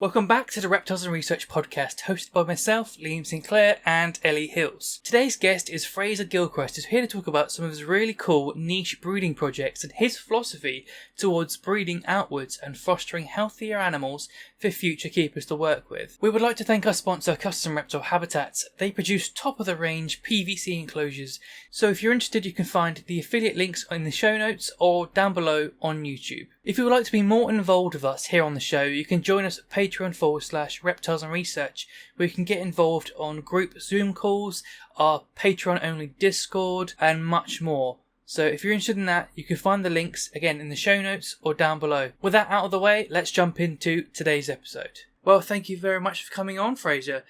Welcome back to the Reptiles and Research podcast, hosted by myself, Liam Sinclair, and Ellie Hills. Today's guest is Fraser Gilchrist, who's here to talk about some of his really cool niche breeding projects and his philosophy towards breeding outwards and fostering healthier animals for future keepers to work with. We would like to thank our sponsor, Custom Reptile Habitats. They produce top-of-the-range PVC enclosures, so if you're interested you can find the affiliate links in the show notes or down below on YouTube. If you would like to be more involved with us here on the show, you can join us at Patreon/Reptiles and Research, where you can get involved on group Zoom calls, our Patreon-only Discord, and much more. So if you're interested in that, you can find the links, again, in the show notes or down below. With that out of the way, let's jump into today's episode. Well, thank you very much for coming on, Fraser.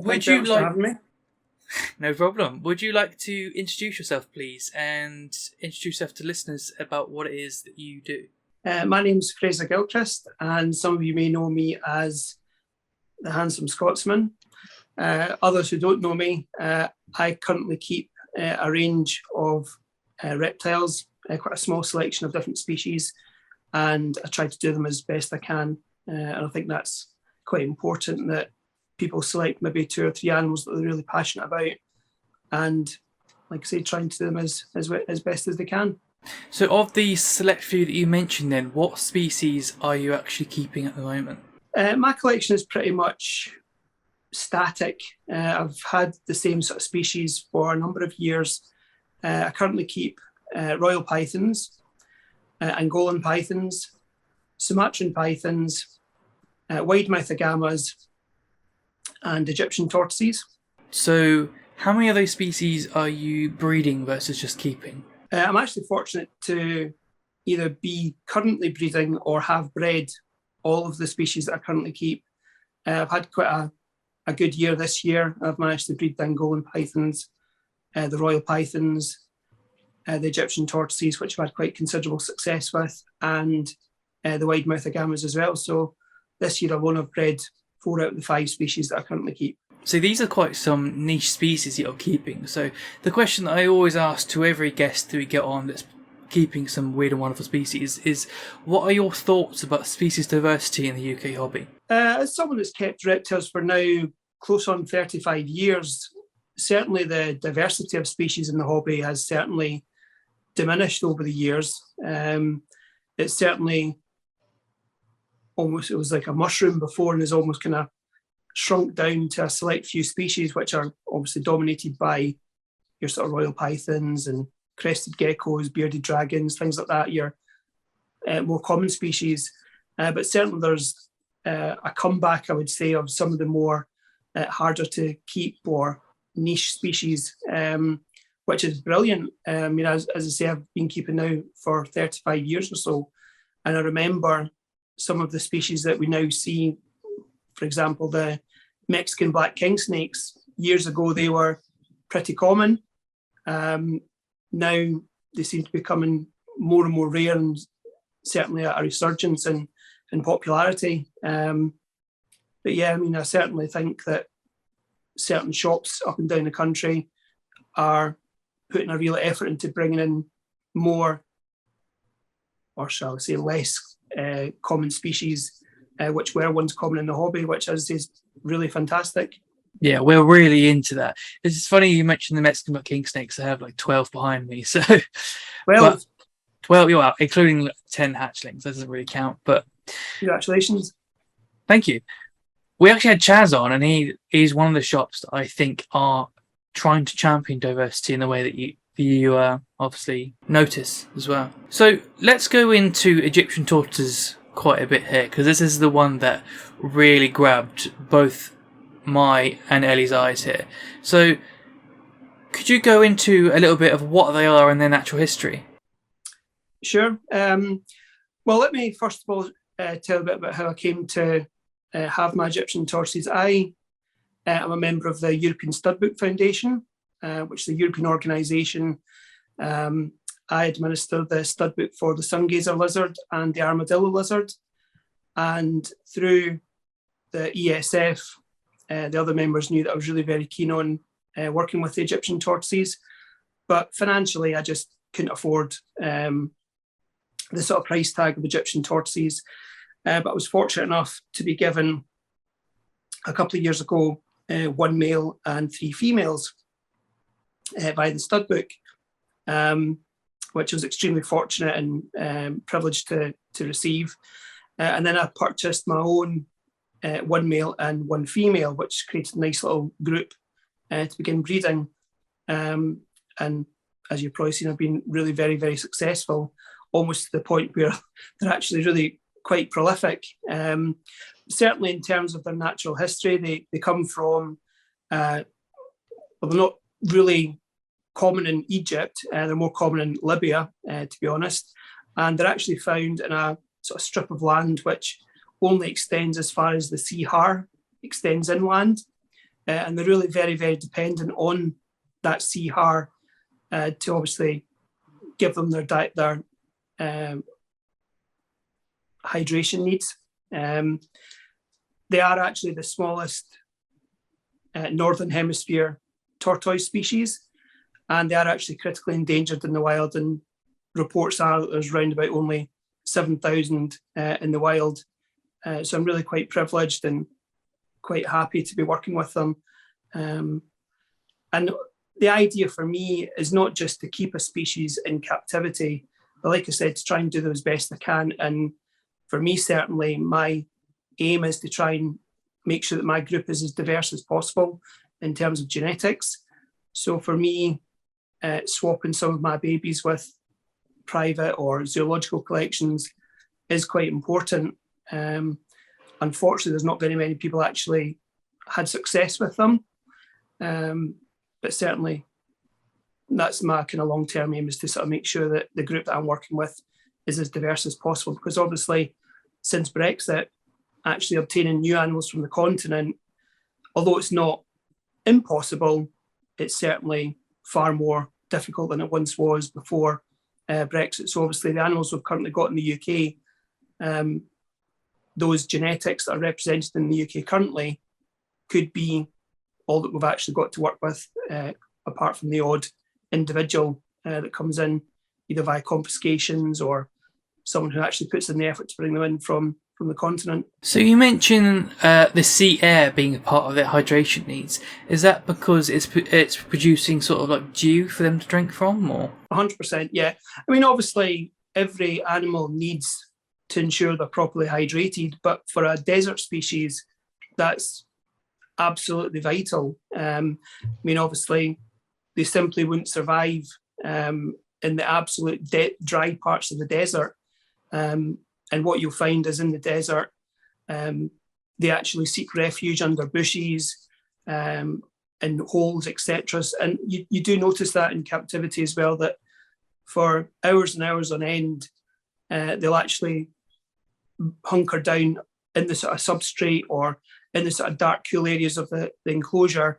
Thank you for having me. No problem. Would you like to introduce yourself, please, and introduce yourself to listeners about what it is that you do? My name's Fraser Gilchrist, and some of you may know me as the Handsome Scotsman. Others who don't know me, I currently keep a range of reptiles, quite a small selection of different species, and I try to do them as best I can. And I think that's quite important, that people select maybe 2 or 3 animals that they're really passionate about, and, like I say, trying to do them as best as they can. So of the select few that you mentioned then, what species are you actually keeping at the moment? My collection is pretty much static. I've had the same sort of species for a number of years. I currently keep royal pythons, Angolan pythons, Sumatran pythons, wide-mouth agamas, and Egyptian tortoises. So how many of those species are you breeding versus just keeping? I'm actually fortunate to either be currently breeding or have bred all of the species that I currently keep. I've had quite a good year this year. I've managed to breed the Angolan pythons, the royal pythons, the Egyptian tortoises, which I've had quite considerable success with, and the wide-mouth agamas as well. So this year alone I've bred 4 out of the 5 species that I currently keep. So these are quite some niche species that you're keeping. So the question that I always ask to every guest that we get on that's keeping some weird and wonderful species is, what are your thoughts about species diversity in the UK hobby? As someone that's kept reptiles for now close on 35 years, certainly the diversity of species in the hobby has certainly diminished over the years. It's certainly it was like a mushroom before, and has almost kind of shrunk down to a select few species, which are obviously dominated by your sort of royal pythons and crested geckos, bearded dragons, things like that, your more common species. But certainly there's a comeback, I would say, of some of the more harder to keep or niche species, which is brilliant. I mean, as I say, I've been keeping now for 35 years or so, and I remember some of the species that we now see. For example, the Mexican black king snakes. Years ago, they were pretty common. Now they seem to be becoming more and more rare, and certainly a resurgence in popularity. But yeah, I mean, I certainly think that certain shops up and down the country are putting a real effort into bringing in more, or shall I say, less common species, which were once common in the hobby, which is really fantastic. Yeah, we're really into that. It's funny you mentioned the Mexican black king snakes. I have like 12 behind me. So, 12, yeah, including 10 hatchlings. That doesn't really count, but congratulations. Thank you. We actually had Chaz on, and he's one of the shops that I think are trying to champion diversity in the way that you obviously notice as well. So let's go into Egyptian tortoises quite a bit here, because this is the one that really grabbed both my and Ellie's eyes here. So could you go into a little bit of what they are and their natural history? Sure. Well, let me first of all tell a bit about how I came to have my Egyptian tortoises. I am a member of the European Studbook Foundation, which is a European organisation. I administer the studbook for the sungazer lizard and the armadillo lizard. And through the ESF, the other members knew that I was really very keen on working with the Egyptian tortoises. But financially, I just couldn't afford the sort of price tag of Egyptian tortoises. but I was fortunate enough to be given a couple of years ago 1 male and 3 females by the stud book, which I was extremely fortunate and privileged to receive. And then I purchased my own 1 male and 1 female, which created a nice little group to begin breeding. And as you've probably seen, I've been really very, very successful, almost to the point where they're actually really quite prolific. Certainly in terms of their natural history, they come from, well, they're not really common in Egypt, they're more common in Libya, to be honest. And they're actually found in a sort of strip of land which only extends as far as the sea har extends inland. And they're really very, very dependent on that sea har to obviously give them their diet, their hydration needs. They are actually the smallest Northern Hemisphere tortoise species, and they are actually critically endangered in the wild, and reports are that there's around about only 7,000 in the wild. So I'm really quite privileged and quite happy to be working with them. And the idea for me is not just to keep a species in captivity, but like I said, to try and do that as best I can. And for me, certainly, my aim is to try and make sure that my group is as diverse as possible in terms of genetics. So for me, swapping some of my babies with private or zoological collections is quite important. Unfortunately, there's not very many people actually had success with them. But certainly that's my kind of long-term aim, is to sort of make sure that the group that I'm working with is as diverse as possible, because obviously since Brexit, actually obtaining new animals from the continent, although it's not impossible, it's certainly far more difficult than it once was before Brexit. So obviously the animals we've currently got in the UK, those genetics that are represented in the UK currently could be all that we've actually got to work with, apart from the odd individual that comes in either via confiscations or someone who actually puts in the effort to bring them in from the continent. So you mentioned the sea air being a part of their hydration needs. Is that because it's producing sort of like dew for them to drink from, or? 100%, yeah. I mean, obviously, every animal needs to ensure they're properly hydrated, but for a desert species, that's absolutely vital. I mean, obviously, they simply wouldn't survive in the absolute dry parts of the desert. And what you'll find is in the desert, they actually seek refuge under bushes and holes, etc. And you do notice that in captivity as well, that for hours and hours on end, they'll actually hunker down in the sort of substrate or in the sort of dark, cool areas of the enclosure,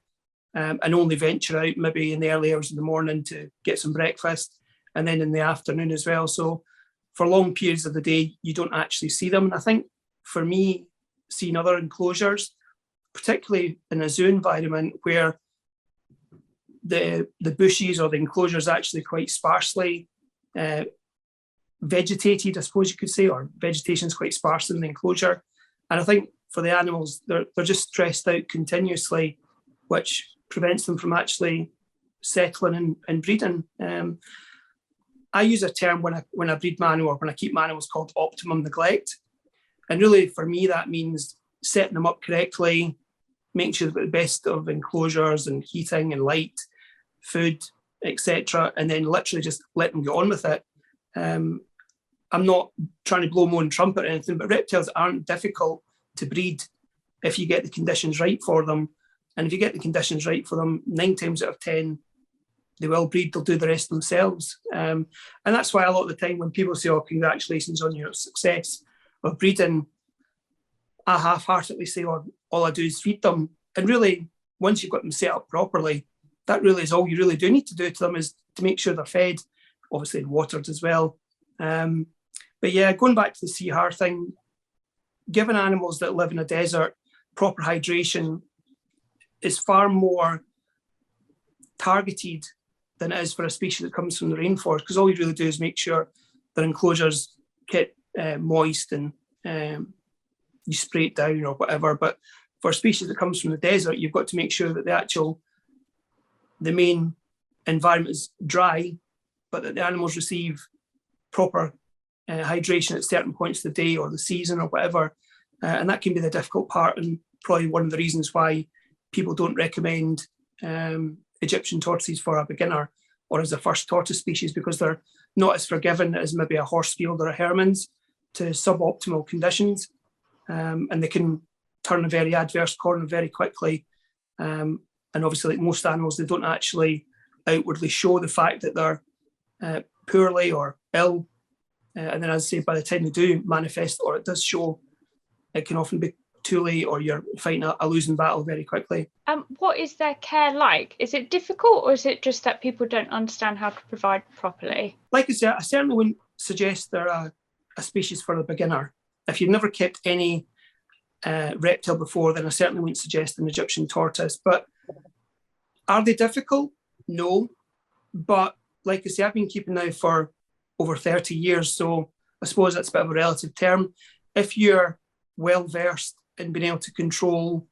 and only venture out maybe in the early hours of the morning to get some breakfast, and then in the afternoon as well. So for long periods of the day, you don't actually see them. And I think for me, seeing other enclosures, particularly in a zoo environment where the bushes or the enclosure is actually quite sparsely vegetated, I suppose you could say, or vegetation is quite sparse in the enclosure. And I think for the animals, they're just stressed out continuously, which prevents them from actually settling and breeding. I use a term when I breed my animal, or when I keep my animals, called optimum neglect. And really, for me, that means setting them up correctly, making sure they've got the best of enclosures and heating and light, food, etc., and then literally just let them get on with it. I'm not trying to blow my own trumpet or anything, but reptiles aren't difficult to breed if you get the conditions right for them. And if you get the conditions right for them, 9 times out of 10, they will breed, they'll do the rest themselves. And that's why a lot of the time when people say, oh, congratulations on your success of breeding, I half-heartedly say, oh, all I do is feed them. And really, once you've got them set up properly, that really is all you really do need to do to them, is to make sure they're fed, obviously watered as well. But yeah, going back to the sea har thing, giving animals that live in a desert proper hydration is far more targeted than it is for a species that comes from the rainforest, because all you really do is make sure their enclosures get moist and you spray it down or whatever. But for a species that comes from the desert, you've got to make sure that the main environment is dry, but that the animals receive proper hydration at certain points of the day or the season or whatever. And that can be the difficult part, and probably one of the reasons why people don't recommend Egyptian tortoises for a beginner or as a first tortoise species, because they're not as forgiving as maybe a Horsfield or a Hermann's to suboptimal conditions. And they can turn a very adverse corner very quickly. And obviously, like most animals, they don't actually outwardly show the fact that they're poorly or ill. And then, as I say, by the time they do manifest, or it does show, it can often be too late, or you're fighting a losing battle very quickly. What is their care like? Is it difficult, or is it just that people don't understand how to provide properly? Like I said, I certainly wouldn't suggest they're a species for a beginner. If you've never kept any reptile before, then I certainly wouldn't suggest an Egyptian tortoise. But are they difficult? No. But like I say, I've been keeping now for over 30 years, so I suppose that's a bit of a relative term. If you're well versed in being able to control,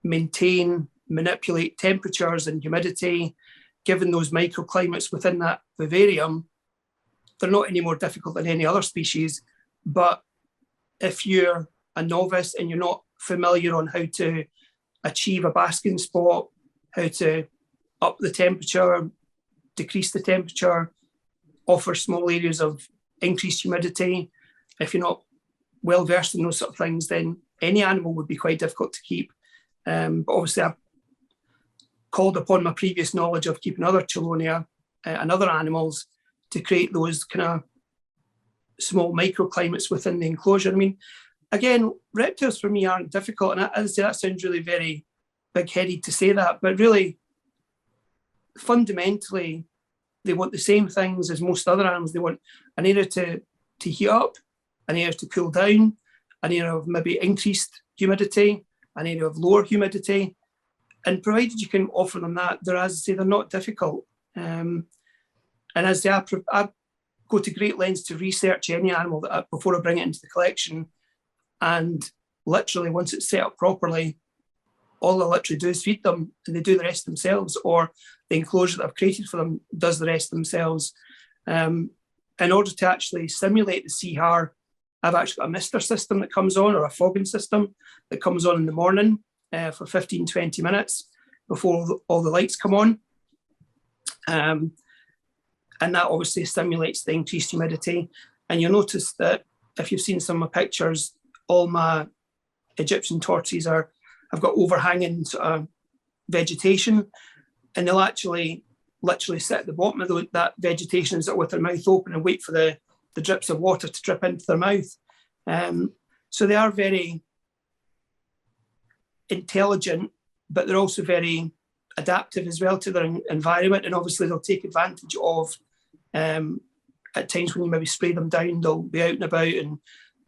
maintain, manipulate temperatures and humidity, given those microclimates within that vivarium, they're not any more difficult than any other species. But if you're a novice and you're not familiar on how to achieve a basking spot, how to up the temperature, decrease the temperature, offer small areas of increased humidity, if you're not well versed in those sort of things, then any animal would be quite difficult to keep. But obviously, I've called upon my previous knowledge of keeping other chelonia and other animals to create those kind of small microclimates within the enclosure. I mean, again, reptiles for me aren't difficult. And as I say, that sounds really very big-headed to say that, but really, fundamentally, they want the same things as most other animals. They want an area to heat up, an area to cool down, an area of maybe increased humidity, an area of lower humidity. And provided you can offer them that, they're, as I say, they're not difficult. And as I say, I go to great lengths to research any animal before I bring it into the collection. And literally, once it's set up properly, all I literally do is feed them, and they do the rest themselves, or the enclosure that I've created for them does the rest themselves. In order to actually simulate the sea har, I've actually got a mister system that comes on, or a fogging system that comes on in the morning for 15, 20 minutes before all the lights come on. And that obviously stimulates the increased humidity. And you'll notice that if you've seen some of my pictures, all my Egyptian tortoises have got overhanging sort of vegetation, and they'll actually literally sit at the bottom of that vegetation with their mouth open and wait for the drips of water to drip into their mouth. So they are very intelligent, but they're also very adaptive as well to their environment. And obviously they'll take advantage of, at times when you maybe spray them down, they'll be out and about and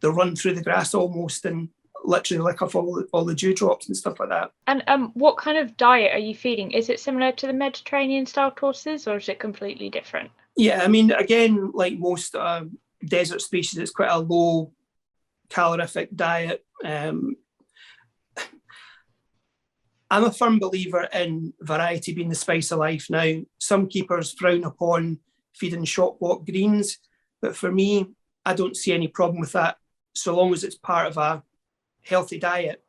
they'll run through the grass almost and literally lick off all the dewdrops and stuff like that. And what kind of diet are you feeding? Is it similar to the Mediterranean style tortoises, or is it completely different? Yeah, I mean, again, like most desert species, it's quite a low calorific diet. I'm a firm believer in variety being the spice of life. Now, some keepers frown upon feeding shop walk greens, but for me, I don't see any problem with that so long as it's part of a healthy diet.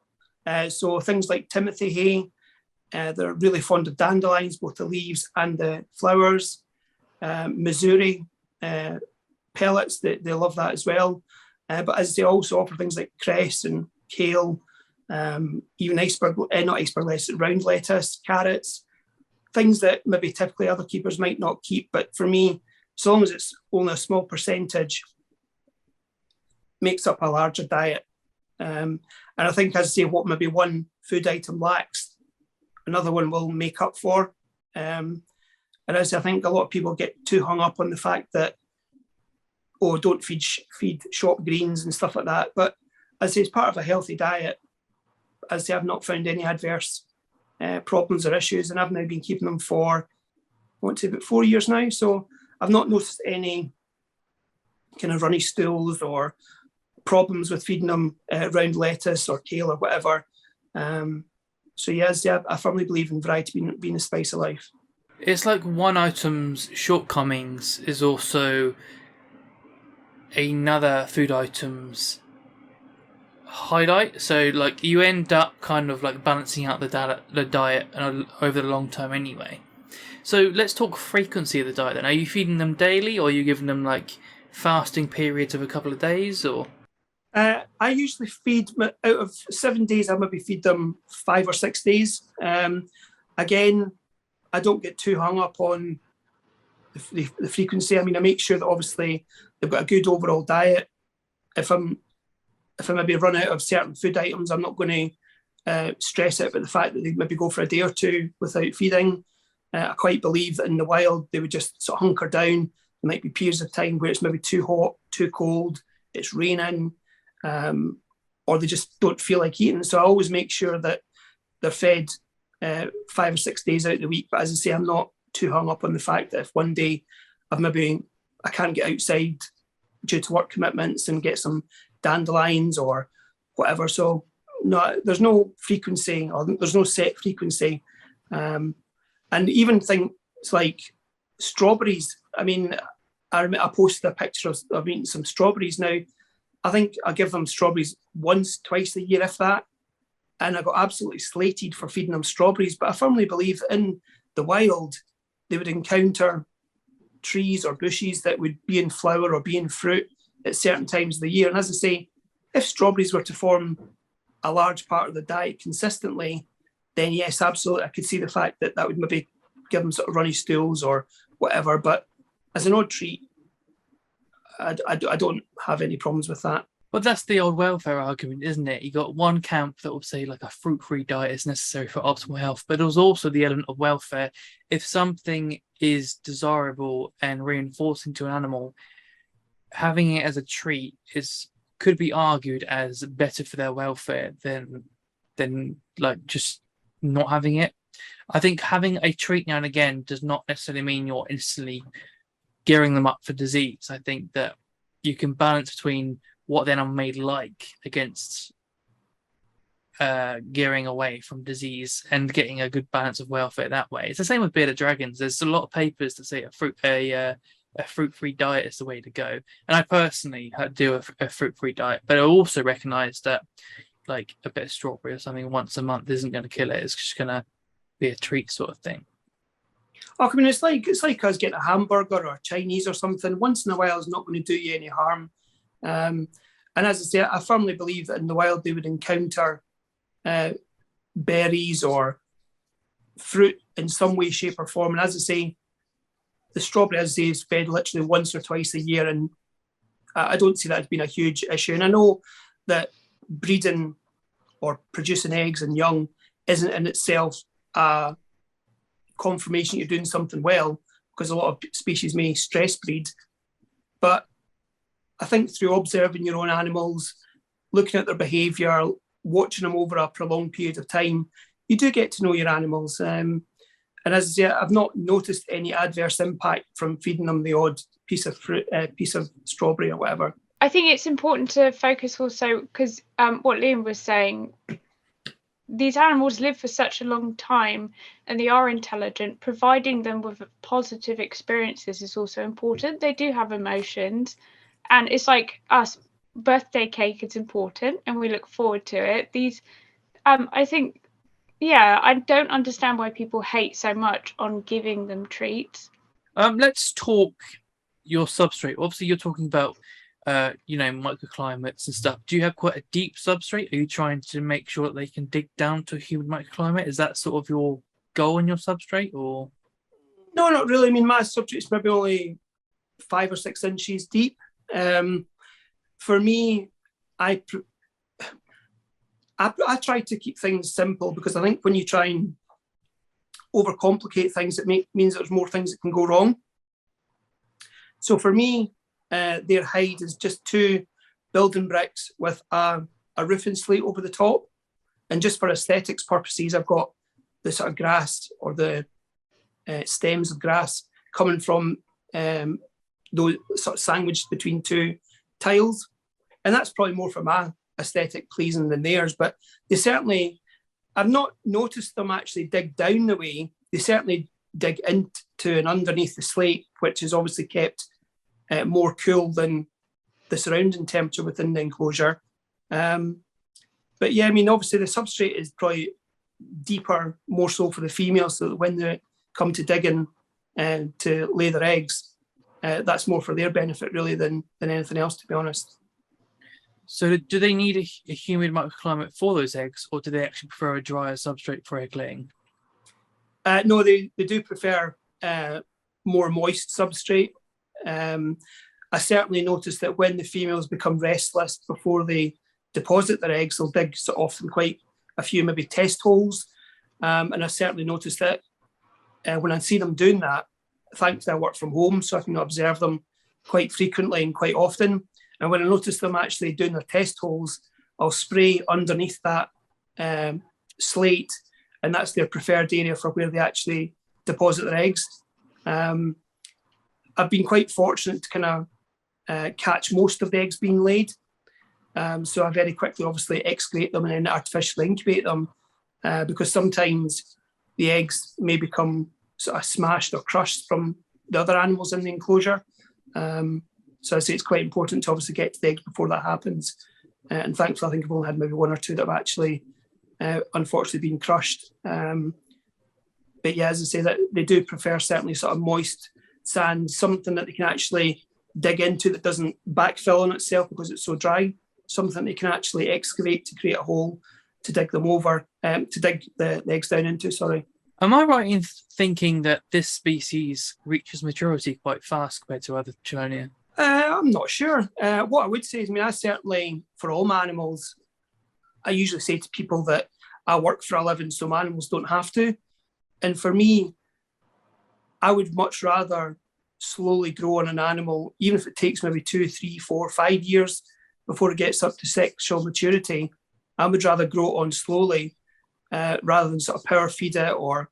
So things like Timothy hay, they're really fond of dandelions, both the leaves and the flowers. Missouri pellets, they love that as well. But as they also offer things like cress and kale, even round lettuce, carrots, things that maybe typically other keepers might not keep. But for me, so long as it's only a small percentage, makes up a larger diet. And I think, as I say, what maybe one food item lacks, another one will make up for. And as I think a lot of people get too hung up on the fact that, don't feed shop greens and stuff like that. But as I say, it's part of a healthy diet. As I say, I've not found any adverse problems or issues, and I've now been keeping them for, I want to say, about 4 years now. So I've not noticed any kind of runny stools or problems with feeding them round lettuce or kale or whatever. So yes, yeah, I firmly believe in variety being the spice of life. It's like one item's shortcomings is also another food item's highlight. So like you end up kind of like balancing out the diet over the long term anyway. So let's talk frequency of the diet then. Are you feeding them daily, or are you giving them like fasting periods of a couple of days, or? I usually feed, out of 7 days, I maybe feed them 5 or 6 days. Again, I don't get too hung up on the frequency. I mean, I make sure that obviously they've got a good overall diet. If I maybe run out of certain food items, I'm not going to stress out about the fact that they maybe go for a day or two without feeding. I quite believe that in the wild, they would just sort of hunker down. There might be periods of time where it's maybe too hot, too cold, it's raining, or they just don't feel like eating. So I always make sure that they're fed 5 or 6 days out of the week. But as I say, I'm not too hung up on the fact that if one day I can't get outside due to work commitments and get some dandelions or whatever. So no, there's no frequency, or there's no set frequency. And even things like strawberries. I mean, I posted a picture of eating some strawberries now. I think I give them strawberries once, twice a year, if that. And I got absolutely slated for feeding them strawberries. But I firmly believe in the wild, they would encounter trees or bushes that would be in flower or be in fruit at certain times of the year. And as I say, if strawberries were to form a large part of the diet consistently, then yes, absolutely, I could see the fact that would maybe give them sort of runny stools or whatever. But as an odd treat, I don't have any problems with that. But that's the old welfare argument, isn't it? You got one camp that will say like a fruit-free diet is necessary for optimal health, but there's also the element of welfare. If something is desirable and reinforcing to an animal, having it as a treat could be argued as better for their welfare than like just not having it. I think having a treat now and again does not necessarily mean you're instantly gearing them up for disease. I think that you can balance between what then I'm made like against gearing away from disease and getting a good balance of welfare that way. It's the same with bearded dragons. There's a lot of papers that say a fruit-free diet is the way to go. And I personally do a fruit-free diet, but I also recognise that like a bit of strawberry or something once a month isn't going to kill it. It's just going to be a treat sort of thing. I mean, it's like us getting a hamburger or a Chinese or something. Once in a while is not going to do you any harm. And as I say, I firmly believe that in the wild they would encounter berries or fruit in some way, shape or form. And as I say, the strawberry, as I say, is fed literally once or twice a year. And I don't see that as being a huge issue. And I know that breeding or producing eggs and young isn't in itself a confirmation you're doing something well, because a lot of species may stress breed. But I think through observing your own animals, looking at their behaviour, watching them over a prolonged period of time, you do get to know your animals. And as I say, I've not noticed any adverse impact from feeding them the odd piece of fruit, piece of strawberry or whatever. I think it's important to focus also, because what Liam was saying, these animals live for such a long time and they are intelligent. Providing them with positive experiences is also important. They do have emotions, and it's like us, birthday cake is important and we look forward to it. These, I think, yeah, I don't understand why people hate so much on giving them treats. Let's talk your substrate. Obviously, you're talking about microclimates and stuff. Do you have quite a deep substrate? Are you trying to make sure that they can dig down to a human microclimate? Is that sort of your goal in your substrate, or? No, not really. I mean, my substrate's maybe only 5 or 6 inches deep. For me, I try to keep things simple, because I think when you try and overcomplicate things, it means there's more things that can go wrong. So for me, their hide is just 2 building bricks with a roofing slate over the top. And just for aesthetics purposes, I've got the sort of grass or the stems of grass coming from those sort of sandwiched between 2 tiles. And that's probably more for my aesthetic pleasing than theirs, but they certainly, I've not noticed them actually dig down the way. They certainly dig into and underneath the slate, which is obviously kept more cool than the surrounding temperature within the enclosure. But yeah, I mean, obviously the substrate is probably deeper, more so for the females, so that when they come to digging to lay their eggs, that's more for their benefit really than anything else, to be honest. So do they need a humid microclimate for those eggs, or do they actually prefer a drier substrate for egg laying? No, they do prefer more moist substrate. I certainly noticed that when the females become restless before they deposit their eggs, they'll dig so often quite a few maybe test holes. And I certainly noticed that when I see them doing that, thankfully I work from home, so I can observe them quite frequently and quite often. And when I notice them actually doing their test holes, I'll spray underneath that slate, and that's their preferred area for where they actually deposit their eggs. I've been quite fortunate to kind of catch most of the eggs being laid. So I very quickly obviously excavate them and then artificially incubate them, because sometimes the eggs may become sort of smashed or crushed from the other animals in the enclosure. So I say it's quite important to obviously get to the eggs before that happens. And thankfully, I think I've only had maybe one or two that have actually unfortunately been crushed. But yeah, as I say, that they do prefer certainly sort of moist sand, something that they can actually dig into that doesn't backfill on itself because it's so dry, something they can actually excavate to create a hole to dig them over, to dig the eggs down into, sorry. Am I right in thinking that this species reaches maturity quite fast compared to other Chelonia? I'm not sure. What I would say is, I mean, I certainly, for all my animals, I usually say to people that I work for a living, so my animals don't have to. And for me, I would much rather slowly grow on an animal, even if it takes maybe 2, 3, 4, 5 years before it gets up to sexual maturity. I would rather grow it on slowly rather than sort of power feed it or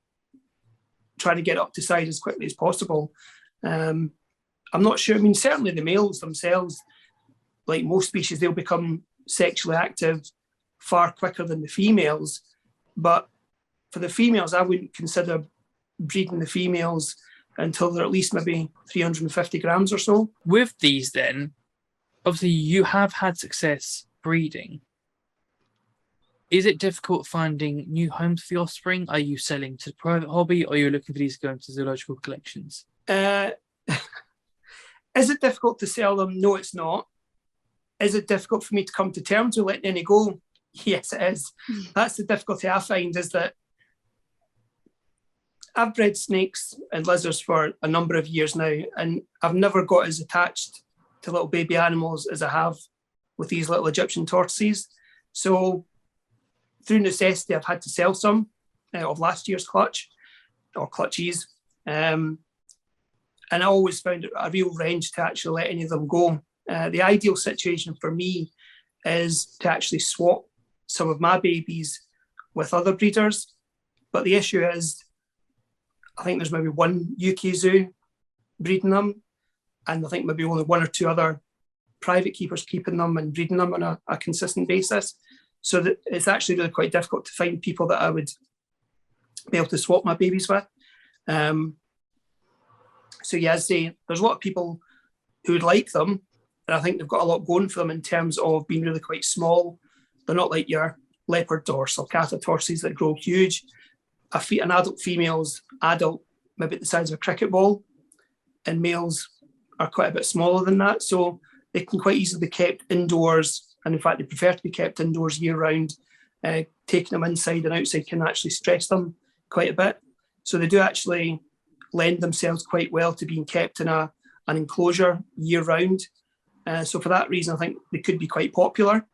trying to get up to size as quickly as possible. I'm not sure. I mean, certainly the males themselves, like most species, they'll become sexually active far quicker than the females. But for the females, I wouldn't consider breeding the females until they're at least maybe 350 grams or so. With these then, obviously you have had success breeding. Is it difficult finding new homes for the offspring? Are you selling to the private hobby, or are you looking for these to go into zoological collections? Is it difficult to sell them? No, it's not. Is it difficult for me to come to terms with letting any go? Yes, it is. That's the difficulty I find, is that I've bred snakes and lizards for a number of years now, and I've never got as attached to little baby animals as I have with these little Egyptian tortoises. So through necessity, I've had to sell some of last year's clutch or clutches. And I always found it a real wrench to actually let any of them go. The ideal situation for me is to actually swap some of my babies with other breeders. But the issue is, I think there's maybe one UK zoo breeding them, and I think maybe only one or two other private keepers keeping them and breeding them on a consistent basis. So that it's actually really quite difficult to find people that I would be able to swap my babies with. So yeah, as I say, there's a lot of people who would like them, and I think they've got a lot going for them in terms of being really quite small. They're not like your leopard or sulcata tortoises that grow huge. An adult female's adult, maybe the size of a cricket ball, and males are quite a bit smaller than that. So they can quite easily be kept indoors, and in fact, they prefer to be kept indoors year round. Taking them inside and outside can actually stress them quite a bit. So they do actually lend themselves quite well to being kept in an enclosure year round. So for that reason, I think they could be quite popular.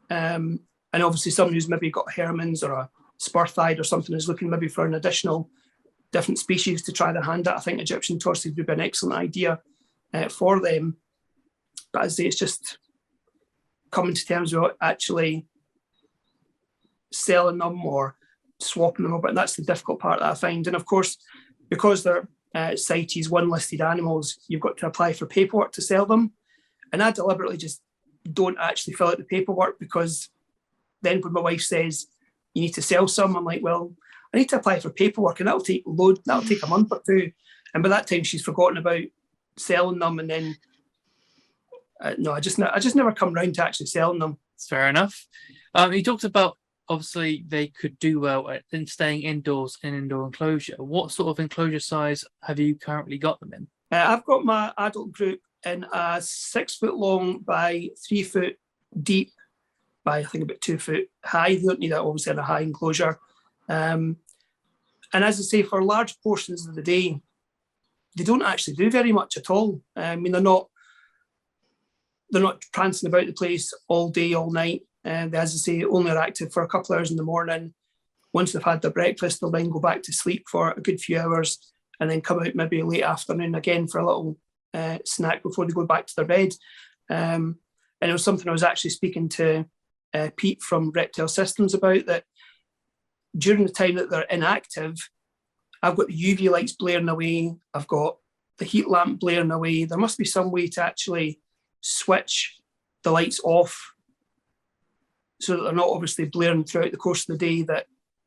And obviously someone who's maybe got Hermans or a Spurthide or something is looking maybe for an additional different species to try their hand at. I think Egyptian tortoises would be an excellent idea for them. But as I say, it's just coming to terms with actually selling them or swapping them over. And that's the difficult part that I find. And of course, because they're CITES 1 listed animals, you've got to apply for paperwork to sell them. And I deliberately just don't actually fill out the paperwork, because then when my wife says you need to sell some, I'm like, well, I need to apply for paperwork, and that'll take a month or two, and by that time she's forgotten about selling them, and then no, I just never come round to actually selling them. It's fair enough. You talked about, obviously they could do well in staying indoors in indoor enclosure. What sort of enclosure size have you currently got them in? I've got my adult group in a 6 foot long by 3 foot deep by, I think, about 2 foot high. They don't need that obviously in a high enclosure. And as I say, for large portions of the day, they don't actually do very much at all. I mean, they're not prancing about the place all day, all night. They, as I say, only are active for a couple of hours in the morning. Once they've had their breakfast, they'll then go back to sleep for a good few hours and then come out maybe late afternoon again for a little snack before they go back to their bed. And it was something I was actually speaking to Pete from Reptile Systems about, that during the time that they're inactive, I've got the UV lights blaring away, I've got the heat lamp blaring away. There must be some way to actually switch the lights off so that they're not obviously blaring throughout the course of the day, that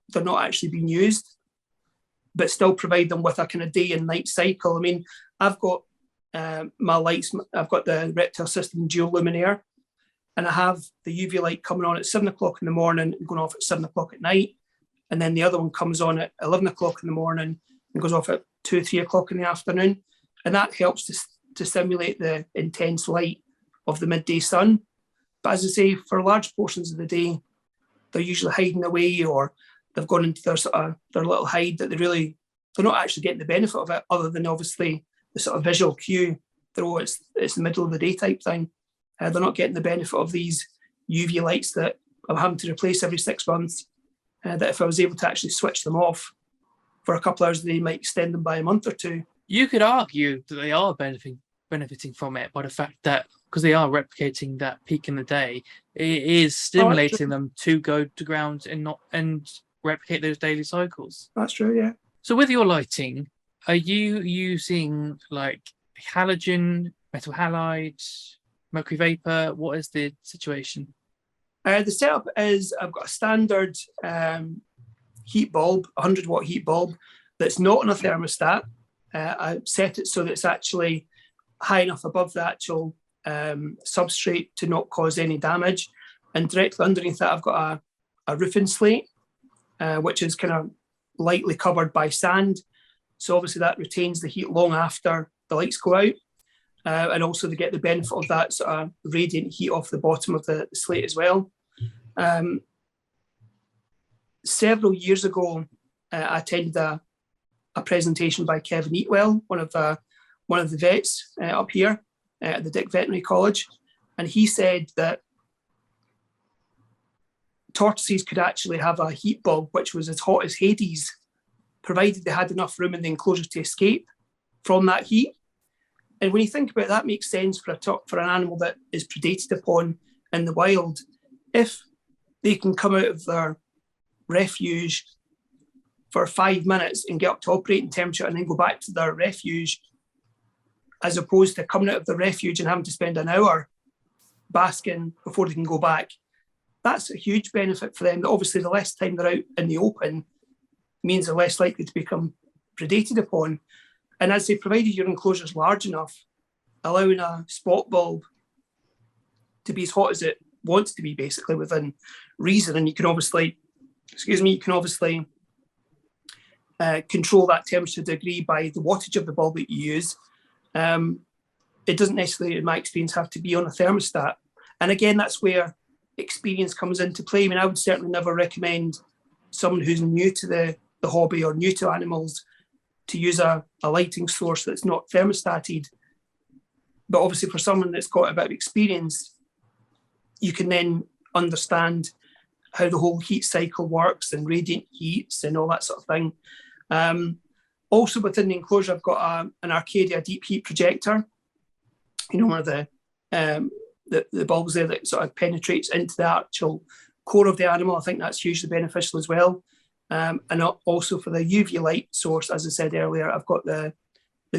they're not actually being used, but still provide them with a kind of day and night cycle. I mean, I've got my lights, I've got the Reptile System dual luminaire, and I have the UV light coming on at 7 o'clock in the morning and going off at 7 o'clock at night. And then the other one comes on at 11 o'clock in the morning and goes off at 2 or 3 o'clock in the afternoon. And that helps to stimulate the intense light of the midday sun. But as I say, for large portions of the day, they're usually hiding away, or they've gone into their little hide that they're not actually getting the benefit of it, other than obviously the sort of visual cue that, oh, it's the middle of the day type thing. They're not getting the benefit of these UV lights that I'm having to replace every 6 months. That if I was able to actually switch them off for a couple of hours, they might extend them by a month or two. You could argue that they are benefiting from it by the fact that, because they are replicating that peak in the day, it is stimulating them to go to ground and replicate those daily cycles. That's true, yeah. So with your lighting, are you using like halogen, metal halide, mercury vapor? What is the situation? The setup is, I've got a standard heat bulb, 100 watt heat bulb, that's not on a thermostat. I set it so that it's actually high enough above the actual substrate to not cause any damage. And directly underneath that, I've got a roofing slate, which is kind of lightly covered by sand. So obviously that retains the heat long after the lights go out. And also they get the benefit of that sort of radiant heat off the bottom of the slate as well. Several years ago, I attended a presentation by Kevin Eatwell, one of the vets up here at the Dick Veterinary College, and he said that tortoises could actually have a heat bulb which was as hot as Hades, provided they had enough room in the enclosure to escape from that heat. And when you think about it, that makes sense for an animal that is predated upon in the wild. If they can come out of their refuge for 5 minutes and get up to operating temperature and then go back to their refuge, as opposed to coming out of the refuge and having to spend an hour basking before they can go back, that's a huge benefit for them. Obviously, the less time they're out in the open means they're less likely to become predated upon. And as they provided your enclosure is large enough, allowing a spot bulb to be as hot as it wants to be, basically within reason, and you can obviously, control that temperature degree by the wattage of the bulb that you use. It doesn't necessarily, in my experience, have to be on a thermostat. And again, that's where experience comes into play. I mean, I would certainly never recommend someone who's new to the hobby or new to animals to use a lighting source that's not thermostated. But obviously for someone that's got a bit of experience, you can then understand how the whole heat cycle works and radiant heats and all that sort of thing. Also within the enclosure, I've got an Arcadia deep heat projector. You know, one of the bulbs there that sort of penetrates into the actual core of the animal. I think that's hugely beneficial as well. And also for the UV light source, as I said earlier, I've got the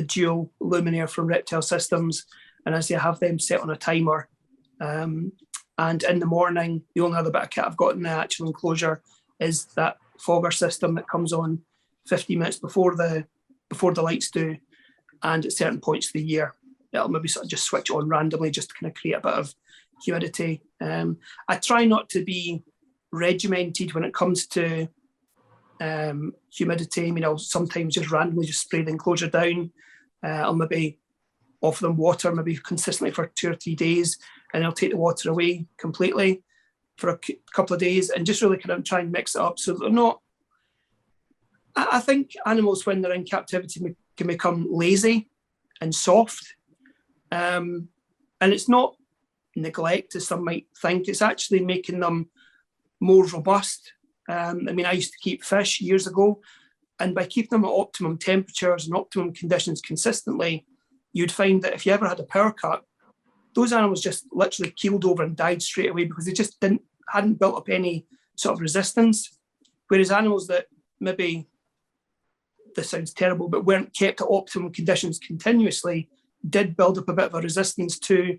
dual luminaire from Reptile Systems, and as I have them set on a timer, And in the morning, the only other bit of kit I've got in the actual enclosure is that fogger system that comes on 15 minutes before the lights do, and at certain points of the year, it'll maybe sort of just switch on randomly just to kind of create a bit of humidity. I try not to be regimented when it comes to humidity. I mean, I'll sometimes just randomly just spray the enclosure down. I'll maybe offer them water maybe consistently for 2 or 3 days, and I'll take the water away completely for a couple of days and just really kind of try and mix it up so that they're not. I think animals, when they're in captivity, can become lazy and soft. And it's not neglect, as some might think. It's actually making them more robust. I mean, I used to keep fish years ago, and by keeping them at optimum temperatures and optimum conditions consistently, you'd find that if you ever had a power cut, those animals just literally keeled over and died straight away because they just hadn't built up any sort of resistance. Whereas animals that maybe, this sounds terrible, but weren't kept at optimum conditions continuously, did build up a bit of a resistance to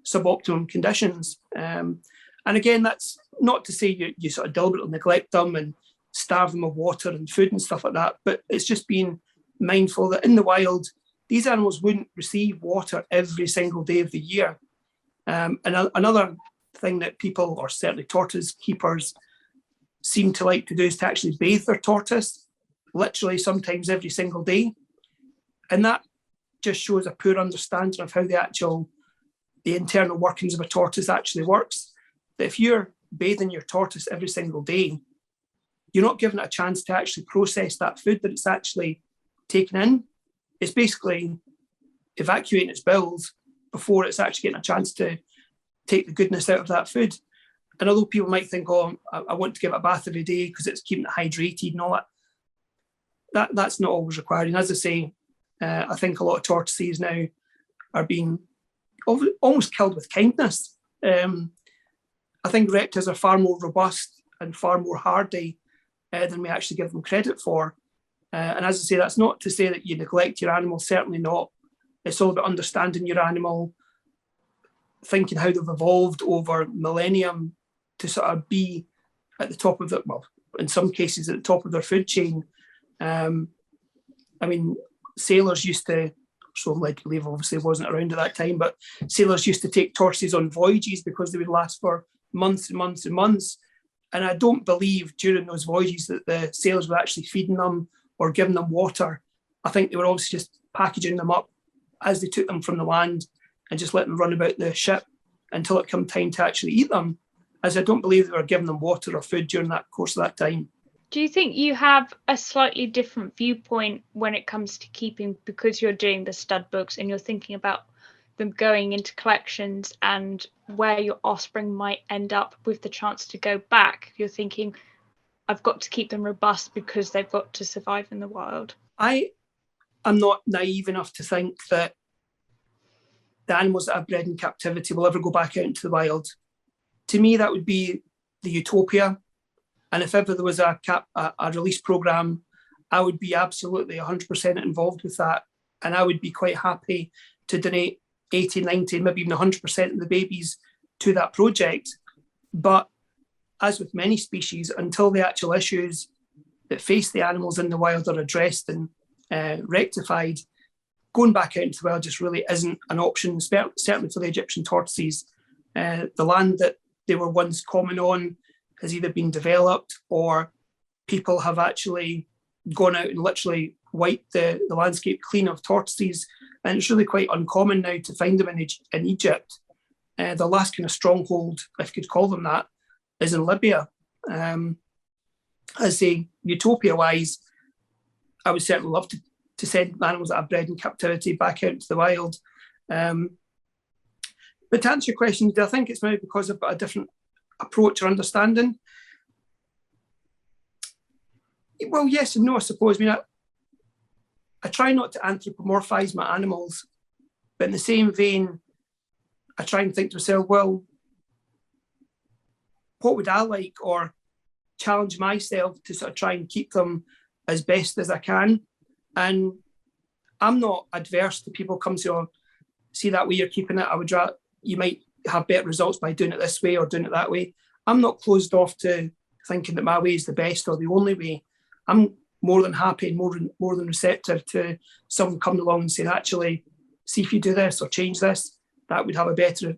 suboptimum conditions. And again, that's not to say you sort of deliberately neglect them and starve them of water and food and stuff like that, but it's just being mindful that in the wild, these animals wouldn't receive water every single day of the year. And another thing that people, or certainly tortoise keepers, seem to like to do is to actually bathe their tortoise, literally sometimes every single day. And that just shows a poor understanding of how the internal workings of a tortoise actually works. That if you're bathing your tortoise every single day, you're not giving it a chance to actually process that food that it's actually taken in. It's basically evacuating its bowels before it's actually getting a chance to take the goodness out of that food. And although people might think, oh, I want to give it a bath every day because it's keeping it hydrated and all that, that's not always required. And as I say, I think a lot of tortoises now are being almost killed with kindness. I think reptiles are far more robust and far more hardy than we actually give them credit for. And as I say, that's not to say that you neglect your animal, certainly not. It's all about understanding your animal, thinking how they've evolved over millennium to sort of be at the top of the, well, in some cases at the top of their food chain. I mean, sailors used to, so I'm led to believe obviously wasn't around at that time, but sailors used to take tortoises on voyages because they would last for months and months and months. And I don't believe during those voyages that the sailors were actually feeding them or giving them water. I think they were obviously just packaging them up as they took them from the land and just letting them run about the ship until it came time to actually eat them, as I don't believe they were giving them water or food during that course of that time. Do you think you have a slightly different viewpoint when it comes to keeping, because you're doing the stud books and you're thinking about them going into collections and where your offspring might end up with the chance to go back? You're thinking, I've got to keep them robust because they've got to survive in the wild. I'm not naive enough to think that the animals that I've bred in captivity will ever go back out into the wild. To me, that would be the utopia. And if ever there was a release program, I would be absolutely 100% involved with that. And I would be quite happy to donate 80, 90, maybe even 100% of the babies to that project. But as with many species, until the actual issues that face the animals in the wild are addressed and rectified, going back out into the wild just really isn't an option, certainly for the Egyptian tortoises. The land that they were once common on has either been developed or people have actually gone out and literally wiped the landscape clean of tortoises. And it's really quite uncommon now to find them in Egypt. The last kind of stronghold, if you could call them that, is in Libya. As a utopia-wise, I would certainly love to send animals that I've bred in captivity back out into the wild. But to answer your question, do I think it's maybe because I've got a different approach or understanding? Well, yes and no, I suppose. I mean, I try not to anthropomorphize my animals, but in the same vein, I try and think to myself, well, what would I like, or challenge myself to sort of try and keep them as best as I can. And I'm not adverse to people come to, oh, see that way you're keeping it, I would rather, you might have better results by doing it this way or doing it that way. I'm not closed off to thinking that my way is the best or the only way. I'm more than happy and more than receptive to someone coming along and saying, actually, see if you do this or change this, that would have a better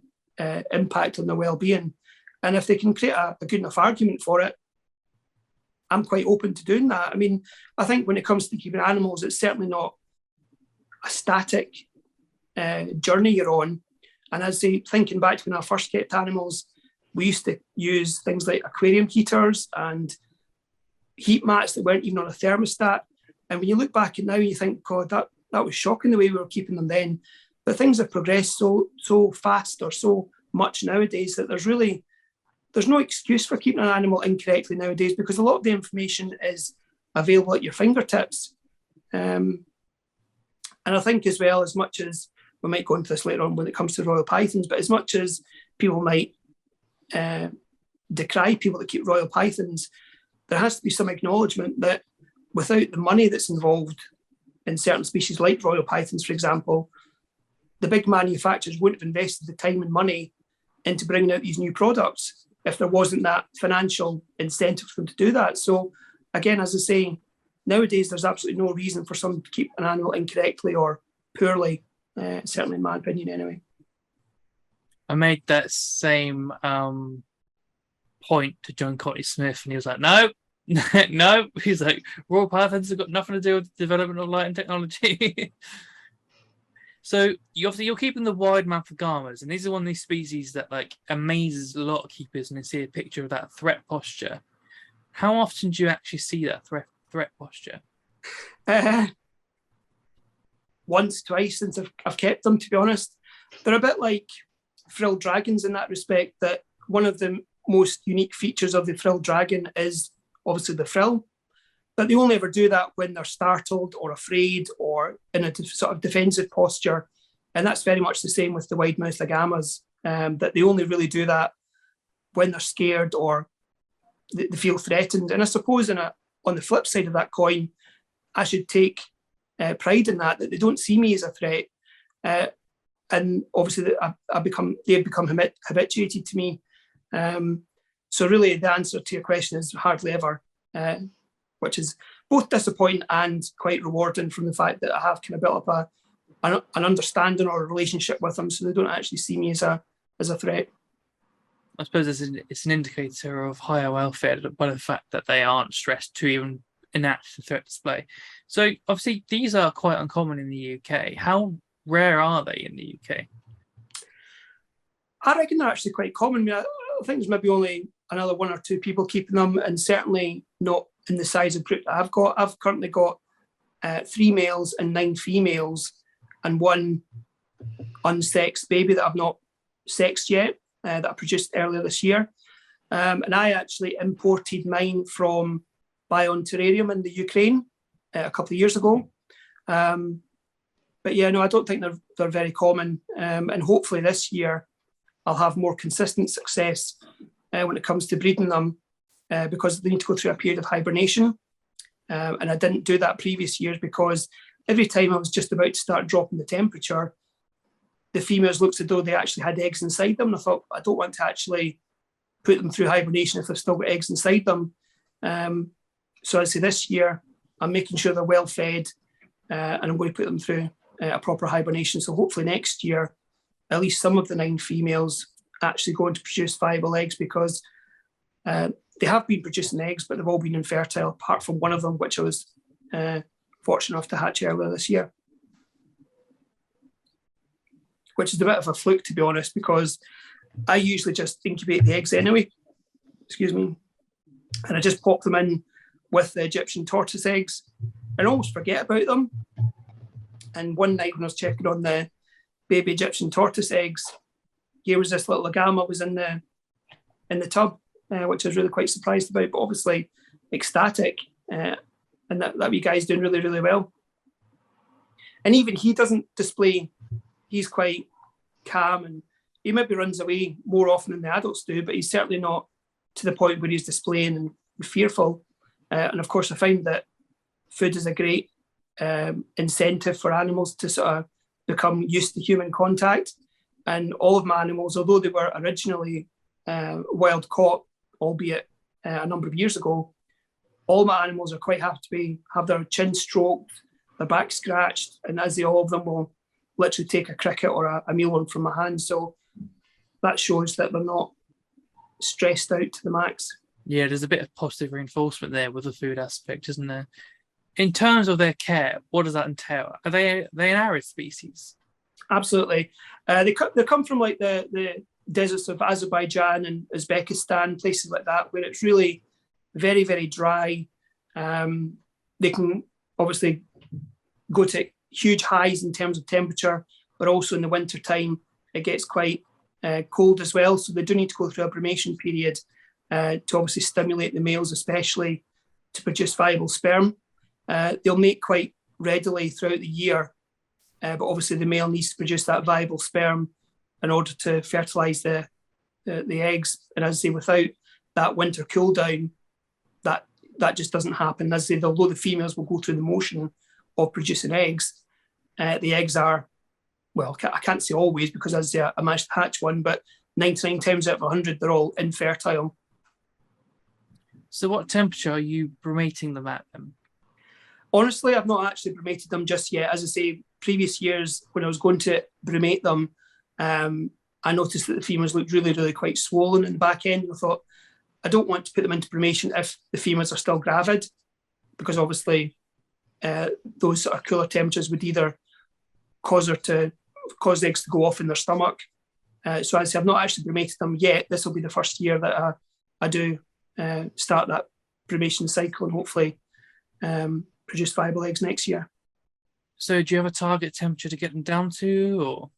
impact on their well-being. And if they can create a good enough argument for it, I'm quite open to doing that. I mean, I think when it comes to keeping animals, it's certainly not a static journey you're on. And as I say, thinking back to when I first kept animals, we used to use things like aquarium heaters and heat mats that weren't even on a thermostat. And when you look back at now, you think, God, that was shocking the way we were keeping them then. But things have progressed so fast or so much nowadays that there's no excuse for keeping an animal incorrectly nowadays, because a lot of the information is available at your fingertips. And I think as well, as much as we might go into this later on when it comes to Royal Pythons, but as much as people might decry people that keep Royal Pythons, there has to be some acknowledgement that without the money that's involved in certain species like Royal Pythons, for example, the big manufacturers wouldn't have invested the time and money into bringing out these new products if there wasn't that financial incentive for them to do that. So again, as I say, nowadays there's absolutely no reason for someone to keep an animal incorrectly or poorly, certainly in my opinion anyway. I made that same point to John Cotty Smith, and he was like, no, no. He's like, Royal Pythons have got nothing to do with the development of light and technology. So you're keeping the wide mouth agamas, and these are one of these species that like amazes a lot of keepers when they see a picture of that threat posture. How often do you actually see that threat posture? Once, twice since I've kept them, to be honest. They're a bit like frilled dragons in that respect, that one of the most unique features of the frilled dragon is obviously the frill, but they only ever do that when they're startled or afraid or in a sort of defensive posture. And that's very much the same with the wide-mouthed agamas, that they only really do that when they're scared or they feel threatened. And I suppose on the flip side of that coin, I should take pride in that they don't see me as a threat. And obviously they've become habituated to me. So really the answer to your question is hardly ever, which is both disappointing and quite rewarding from the fact that I have kind of built up an understanding or a relationship with them, so they don't actually see me as a threat. I suppose it's an indicator of higher welfare by the fact that they aren't stressed to even enact the threat display. So obviously these are quite uncommon in the UK. How rare are they in the UK? I reckon they're actually quite common. I mean, I think there's maybe only another one or two people keeping them, and certainly not in the size of group that I've got. I've currently got 3 males and 9 females and 1 unsexed baby that I've not sexed yet, that I produced earlier this year. And I actually imported mine from Bion Terrarium in the Ukraine a couple of years ago. But yeah, no, I don't think they're very common. And hopefully this year I'll have more consistent success when it comes to breeding them, because they need to go through a period of hibernation. And I didn't do that previous years because every time I was just about to start dropping the temperature, the females looked as though they actually had eggs inside them. And I thought, I don't want to actually put them through hibernation if they've still got eggs inside them. So I say this year, I'm making sure they're well fed, and I'm going to put them through a proper hibernation. So hopefully next year, at least some of the 9 females actually going to produce viable eggs, because they have been producing eggs, but they've all been infertile, apart from one of them, which I was fortunate enough to hatch earlier this year. Which is a bit of a fluke, to be honest, because I usually just incubate the eggs anyway. Excuse me. And I just pop them in with the Egyptian tortoise eggs and almost forget about them. And one night when I was checking on the baby Egyptian tortoise eggs, here was this little agama was in the tub, which I was really quite surprised about, but obviously ecstatic. And that wee guy's doing really, really well. And even he doesn't display, he's quite calm, and he maybe runs away more often than the adults do, but he's certainly not to the point where he's displaying and fearful. And of course, I find that food is a great incentive for animals to sort of become used to human contact. And all of my animals, although they were originally wild caught, albeit a number of years ago, all my animals are quite happy to have their chin stroked, their back scratched, and as all of them will literally take a cricket or a mealworm from my hand. So that shows that they're not stressed out to the max. Yeah, there's a bit of positive reinforcement there with the food aspect, isn't there? In terms of their care, what does that entail? Are they an arid species? Absolutely. They come from like the deserts of Azerbaijan and Uzbekistan, places like that, where it's really very, very dry. They can obviously go to huge highs in terms of temperature, but also in the winter time, it gets quite cold as well. So they do need to go through a brumation period to obviously stimulate the males, especially to produce viable sperm. They'll mate quite readily throughout the year, but obviously the male needs to produce that viable sperm in order to fertilise the eggs. And as I say, without that winter cool down, that just doesn't happen. As I say, although the females will go through the motion of producing eggs, the eggs are, well, I can't say always because as I managed to hatch one, but 99 times out of 100, they're all infertile. So what temperature are you brumating them at then? Honestly, I've not actually brumated them just yet. As I say, previous years when I was going to brumate them, I noticed that the females looked really, really quite swollen in the back end. I thought, I don't want to put them into brumation if the females are still gravid, because obviously those sort of cooler temperatures would either cause the eggs to go off in their stomach. So as I say, I've not actually brumated them yet. This will be the first year that I do start that brumation cycle and hopefully produce viable eggs next year. So do you have a target temperature to get them down to, or?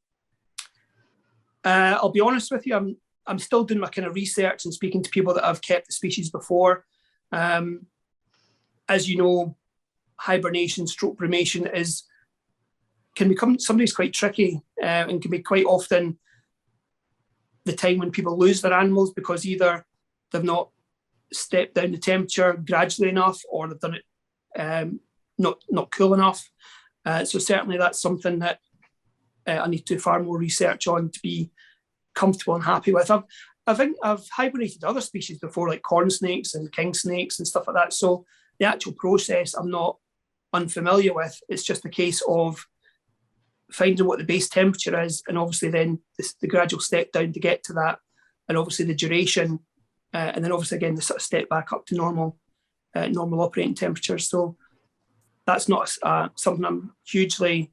I'll be honest with you, I'm still doing my kind of research and speaking to people that have kept the species before. As you know, hibernation stroke brumation can become sometimes quite tricky and can be quite often the time when people lose their animals because either they've not stepped down the temperature gradually enough or they've done it not cool enough. So certainly that's something that I need to do far more research on to be comfortable and happy with. I think I've hibernated other species before, like corn snakes and king snakes and stuff like that. So the actual process I'm not unfamiliar with. It's just a case of finding what the base temperature is, and obviously then the gradual step down to get to that, and obviously the duration, and then obviously again the sort of step back up to normal operating temperatures. So that's not something I'm hugely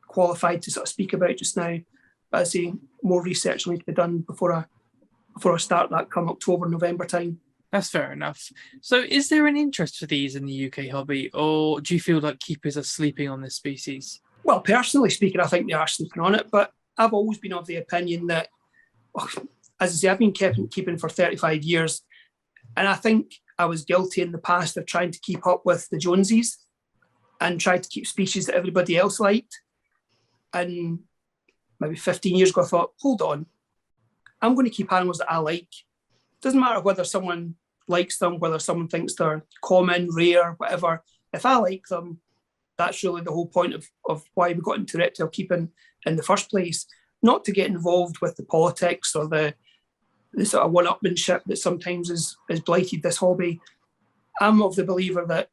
qualified to sort of speak about just now. But I say more research will need to be done before I start that come October, November time. That's fair enough. So is there an interest for these in the UK hobby, or do you feel like keepers are sleeping on this species? Well, personally speaking, I think they are sleeping on it, but I've always been of the opinion that, as I say, I've been keeping for 35 years, and I think I was guilty in the past of trying to keep up with the Joneses and try to keep species that everybody else liked. And maybe 15 years ago, I thought, hold on, I'm going to keep animals that I like. Doesn't matter whether someone likes them, whether someone thinks they're common, rare, whatever. If I like them, that's really the whole point of why we got into reptile keeping in the first place. Not to get involved with the politics or the sort of one-upmanship that sometimes is blighted this hobby. I'm of the believer that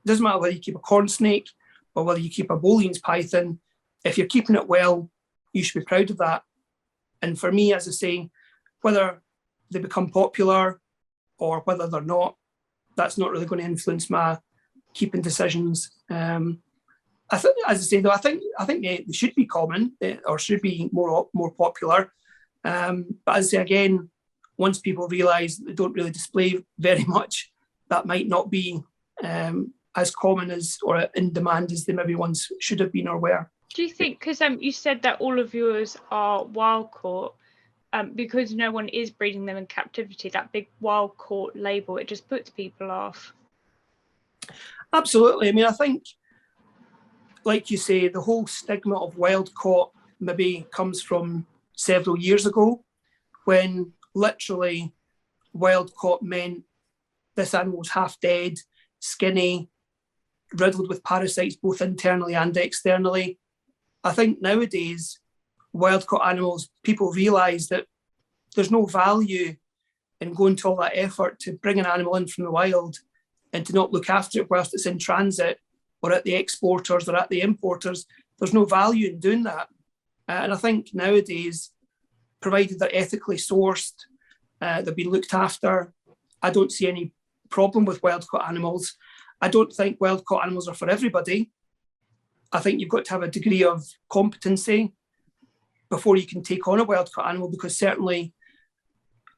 it doesn't matter whether you keep a corn snake or whether you keep a Bolian's python. If you're keeping it well, you should be proud of that. And for me, as I say, whether they become popular or whether they're not, that's not really going to influence my keeping decisions. I think, as I say, though, I think they should be common or should be more popular. But as I say again, once people realise that they don't really display very much, that might not be as common as or in demand as they maybe once should have been or were. Do you think, because you said that all of yours are wild caught, because no one is breeding them in captivity, that big wild caught label, it just puts people off? Absolutely. I mean, I think, like you say, the whole stigma of wild caught maybe comes from several years ago, when literally wild caught meant this animal was half dead, skinny, riddled with parasites both internally and externally. I think nowadays wild-caught animals, people realise that there's no value in going to all that effort to bring an animal in from the wild and to not look after it whilst it's in transit or at the exporters or at the importers. There's no value in doing that. And I think nowadays, provided they're ethically sourced, they've been looked after, I don't see any problem with wild-caught animals. I don't think wild-caught animals are for everybody. I think you've got to have a degree of competency before you can take on a wild-caught animal, because certainly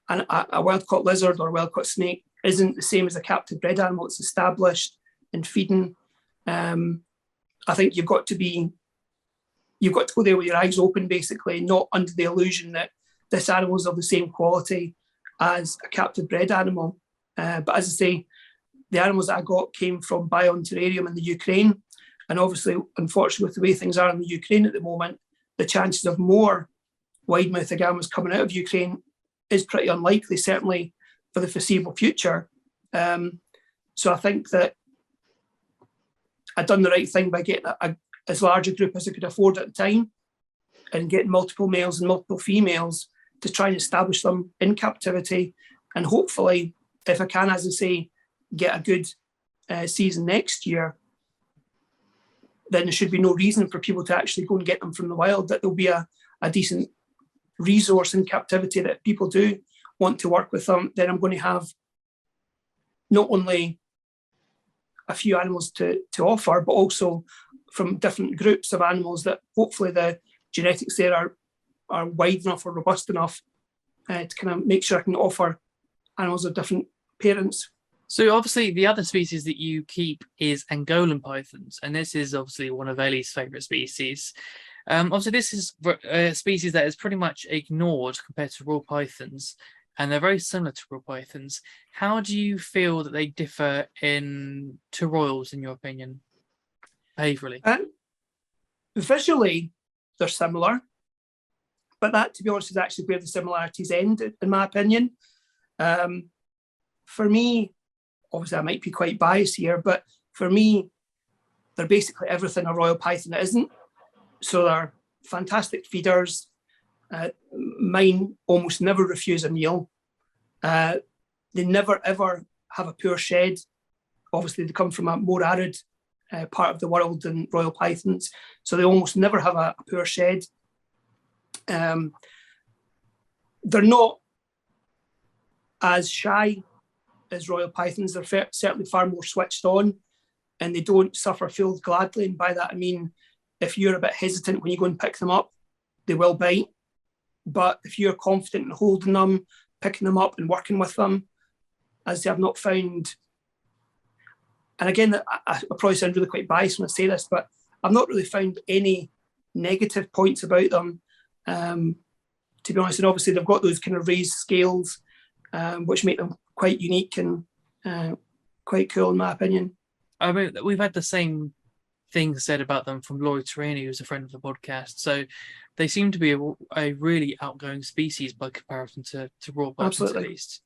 a wild-caught lizard or a wild-caught snake isn't the same as a captive bred animal. It's established and feeding. I think you've got to go there with your eyes open, basically, not under the illusion that this animal is of the same quality as a captive bred animal. But as I say, the animals that I got came from Bion Terrarium in the Ukraine. And obviously, unfortunately, with the way things are in the Ukraine at the moment, the chances of more wide-mouth agamas coming out of Ukraine is pretty unlikely, certainly for the foreseeable future. So I think that I'd done the right thing by getting as large a group as I could afford at the time and getting multiple males and multiple females to try and establish them in captivity. And hopefully, if I can, as I say, get a good season next year, then there should be no reason for people to actually go and get them from the wild, that there'll be a decent resource in captivity that people do want to work with them. Then I'm going to have not only a few animals to offer, but also from different groups of animals that hopefully the genetics there are wide enough or robust enough to kind of make sure I can offer animals of different parents. So obviously the other species that you keep is Angolan pythons, and this is obviously one of Ellie's favourite species. Obviously this is a species that is pretty much ignored compared to raw pythons, and they're very similar to raw pythons. How do you feel that they differ to royals, in your opinion, behaviourally? Visually, they're similar, but that, to be honest, is actually where the similarities end, in my opinion. For me, obviously I might be quite biased here, but for me, they're basically everything a royal python isn't. So they're fantastic feeders. Mine almost never refuse a meal. They never ever have a poor shed. Obviously, they come from a more arid part of the world than royal pythons, so they almost never have a poor shed. They're not as shy as royal pythons. They're certainly far more switched on, and they don't suffer fools gladly. And by that I mean, if you're a bit hesitant when you go and pick them up, they will bite. But if you're confident in holding them, picking them up and working with them, as I've not found, and again, I probably sound really quite biased when I say this, but I've not really found any negative points about them, to be honest. And obviously they've got those kind of raised scales, which make them quite unique and quite cool, in my opinion. I mean, we've had the same things said about them from Laurie Tarini, who's a friend of the podcast. So they seem to be a really outgoing species by comparison to raw pythons, at least.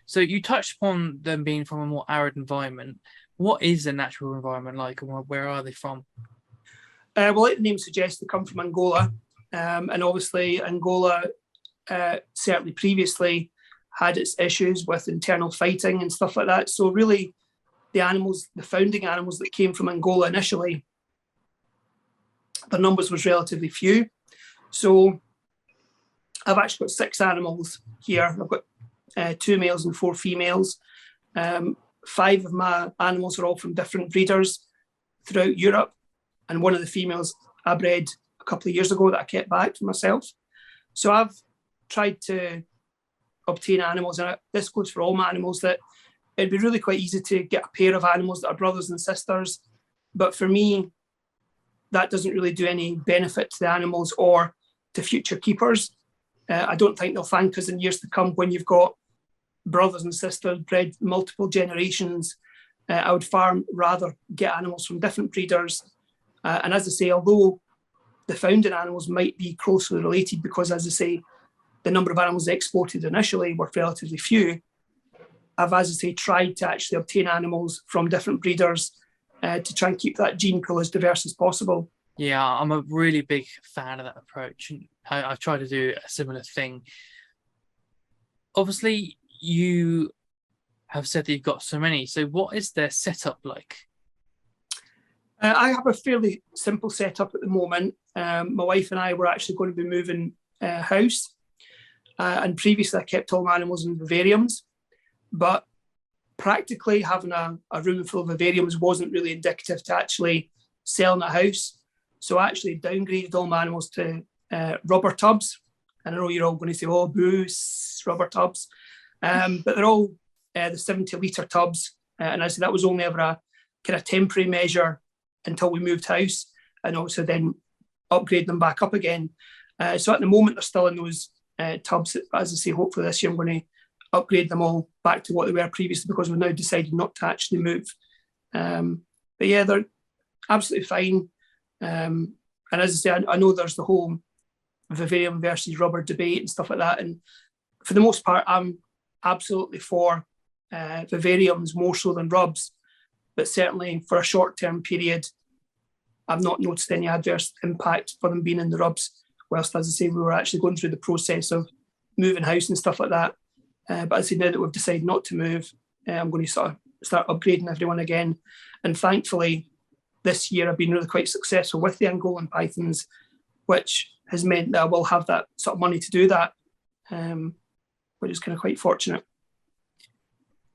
So you touched upon them being from a more arid environment. What is the natural environment like, and where are they from? Well, like the name suggests, they come from Angola. And obviously Angola certainly previously had its issues with internal fighting and stuff like that. So really, the founding animals that came from Angola initially, the numbers was relatively few. So I've actually got 6 animals here. I've got 2 males and 4 females. 5 of my animals are all from different breeders throughout Europe. And one of the females I bred a couple of years ago that I kept back for myself. So I've tried to obtain animals, and this goes for all my animals, that it'd be really quite easy to get a pair of animals that are brothers and sisters. But for me, that doesn't really do any benefit to the animals or to future keepers. I don't think they'll thank us in years to come when you've got brothers and sisters bred multiple generations. I would far rather get animals from different breeders. And as I say, although the founding animals might be closely related, because as I say, the number of animals exported initially were relatively few, I've, as I say, tried to actually obtain animals from different breeders to try and keep that gene pool as diverse as possible. Yeah, I'm a really big fan of that approach. I've tried to do a similar thing. Obviously, you have said that you've got so many. So what is their setup like? I have a fairly simple setup at the moment. My wife and I were actually going to be moving house. And previously I kept all my animals in vivariums. But practically having a room full of vivariums wasn't really indicative to actually selling a house. So I actually downgraded all my animals to rubber tubs. And I know you're all going to say, oh, boo, rubber tubs. But they're all the 70-litre tubs. And I said that was only ever a kind of temporary measure until we moved house, and also then upgrade them back up again. So at the moment, they're still in those tubs. As I say, hopefully this year I'm going to upgrade them all back to what they were previously, because we've now decided not to actually move. But yeah, they're absolutely fine. And as I say, I know there's the whole vivarium versus rubber debate and stuff like that. And for the most part, I'm absolutely for vivariums more so than rubs. But certainly for a short-term period, I've not noticed any adverse impact for them being in the rubs, whilst, as I say, we were actually going through the process of moving house and stuff like that. But as I say, now that we've decided not to move, I'm going to sort of start upgrading everyone again. And thankfully, this year I've been really quite successful with the Angolan Pythons, which has meant that I will have that sort of money to do that, which is kind of quite fortunate.